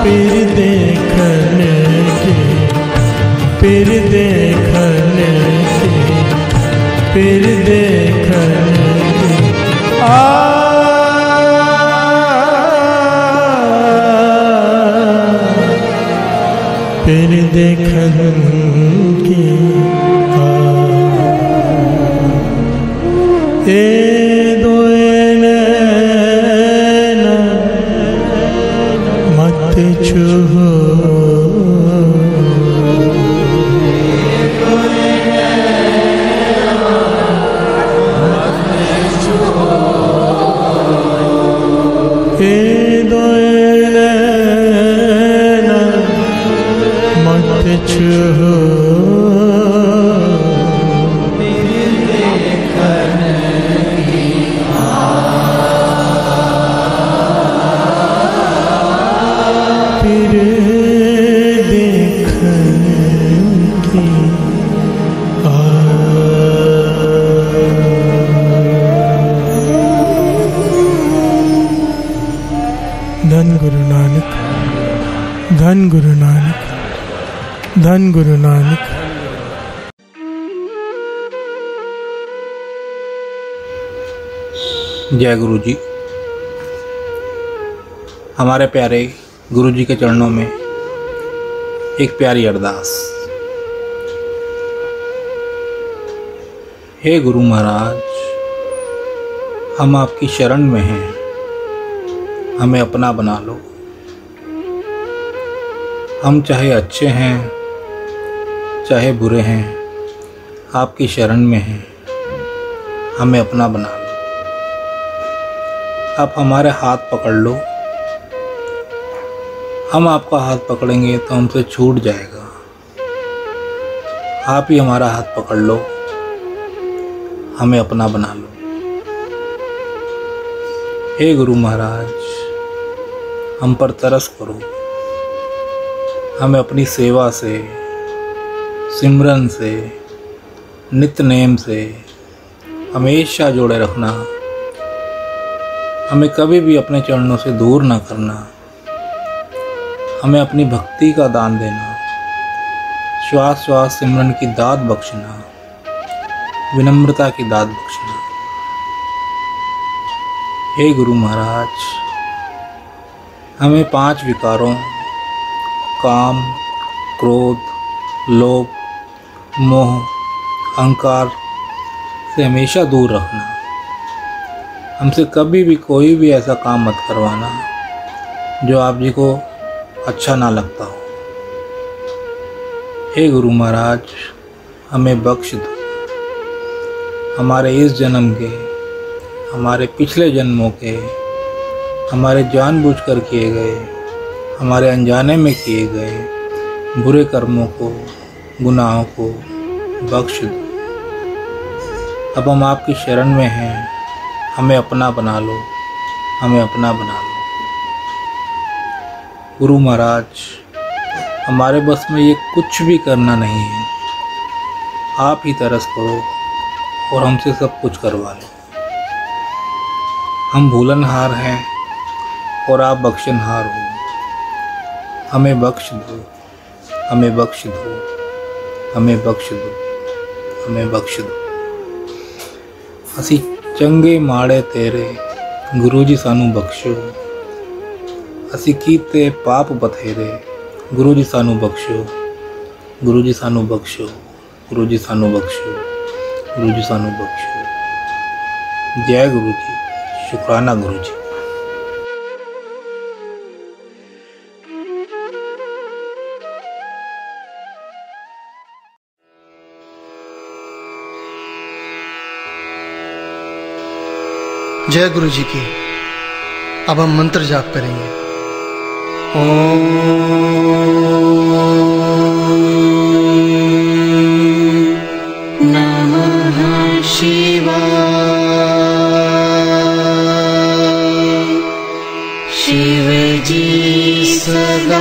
फिर देखने फिर देखने फिर देखने फिर देखने की ए दोएन मत छुहो छुहो फिर देखने की धन गुरु नानक, धन गुरु नानक, धन गुरु नानक। जय गुरु जी। हमारे प्यारे गुरु जी के चरणों में एक प्यारी अरदास। हे गुरु महाराज, हम आपकी शरण में हैं, हमें अपना बना लो। हम चाहे अच्छे हैं चाहे बुरे हैं, आपकी शरण में हैं, हमें अपना बना लो। आप हमारे हाथ पकड़ लो, हम आपका हाथ पकड़ेंगे तो हमसे छूट जाएगा। आप ही हमारा हाथ पकड़ लो, हमें अपना बना लो। हे गुरु महाराज, हम पर तरस करो, हमें अपनी सेवा से, सिमरन से, नित्य नेम से हमेशा जोड़े रखना। हमें कभी भी अपने चरणों से दूर ना करना। हमें अपनी भक्ति का दान देना, श्वास श्वास सिमरन की दात बख्शना, विनम्रता की दात बख्शना। हे गुरु महाराज, हमें 5 विकारों काम, क्रोध, लोभ, मोह, अहंकार से हमेशा दूर रखना। हमसे कभी भी कोई भी ऐसा काम मत करवाना जो आप जी को अच्छा ना लगता हो। हे गुरु महाराज, हमें बख्श दो। हमारे इस जन्म के, हमारे पिछले जन्मों के, हमारे जानबूझकर किए गए, हमारे अनजाने में किए गए बुरे कर्मों को, गुनाहों को बख्श दो। अब हम आपकी शरण में हैं, हमें अपना बना लो, हमें अपना बना लो। गुरु महाराज, हमारे बस में ये कुछ भी करना नहीं है, आप ही तरस करो और हमसे सब कुछ करवा लो। हम भूलनहार हैं और आप बख्शनहार हो। हमें बख्श दो, हमें बख्श दो, हमें बख्श दो, हमें बख्श दो। असी चंगे माड़े तेरे गुरु जी सानू बख्शो। असी कीते पाप बथेरे गुरु जी सानू बख्शो, गुरु जी सानू बख्शो, गुरु जी सानू बख्शो, गुरु जी सानू बख्शो। जय गुरु जी, शुक्राना गुरु जी। जय गुरु जी की। अब हम मंत्र जाप करेंगे। ओम नमः शिवाय। शिव जी सदा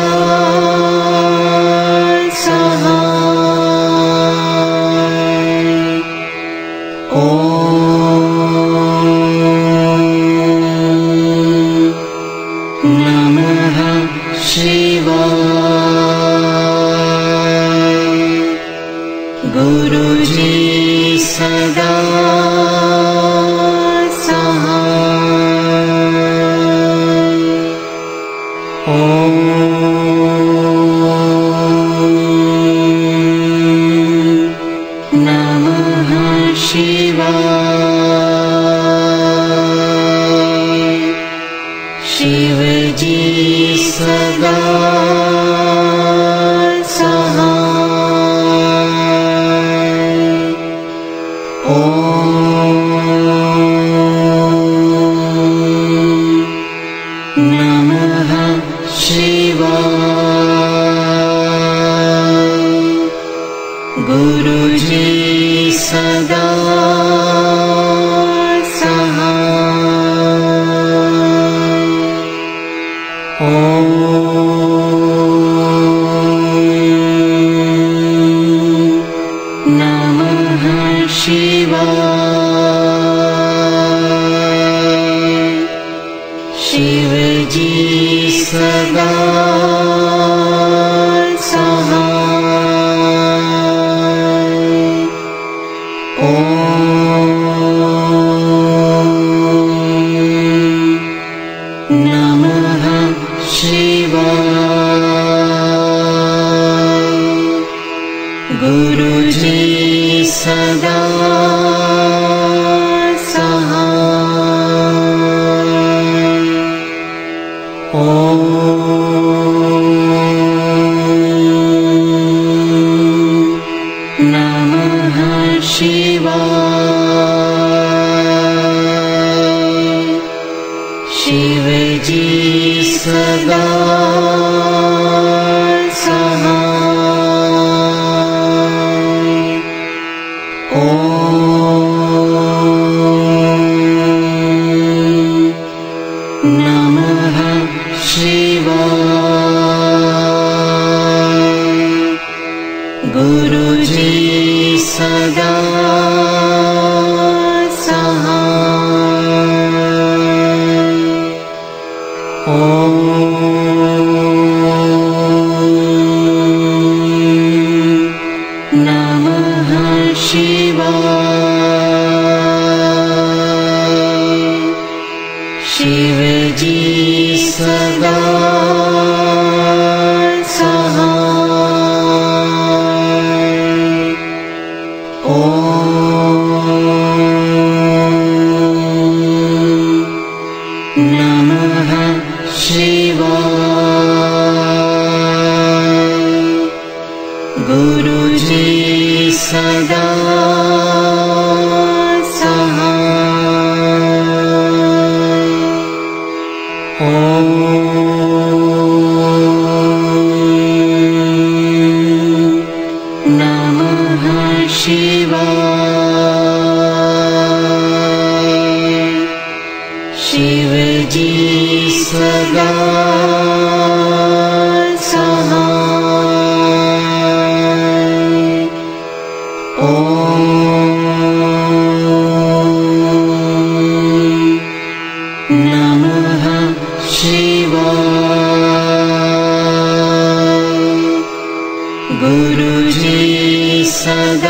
सदा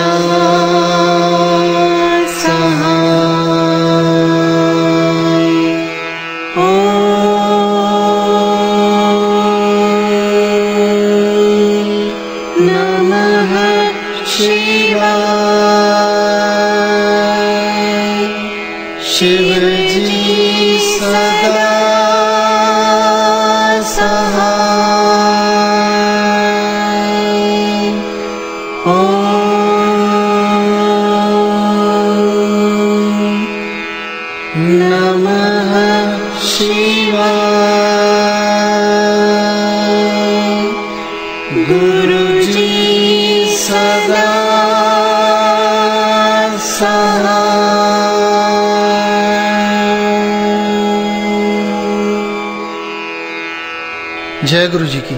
जय गुरु जी की।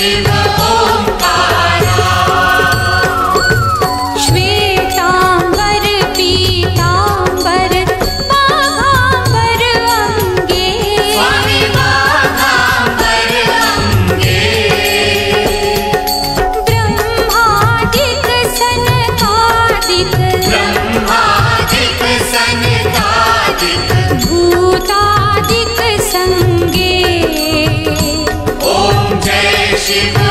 शिव ओंकारा। श्वेतांबर पीतांबर बाघांबर अंगे, स्वामी बाघांबर अंगे। ब्रह्मादिक सनकादिक, ब्रह्मादिक सनकादिक, भूतादिक संगे। ओम जय शिव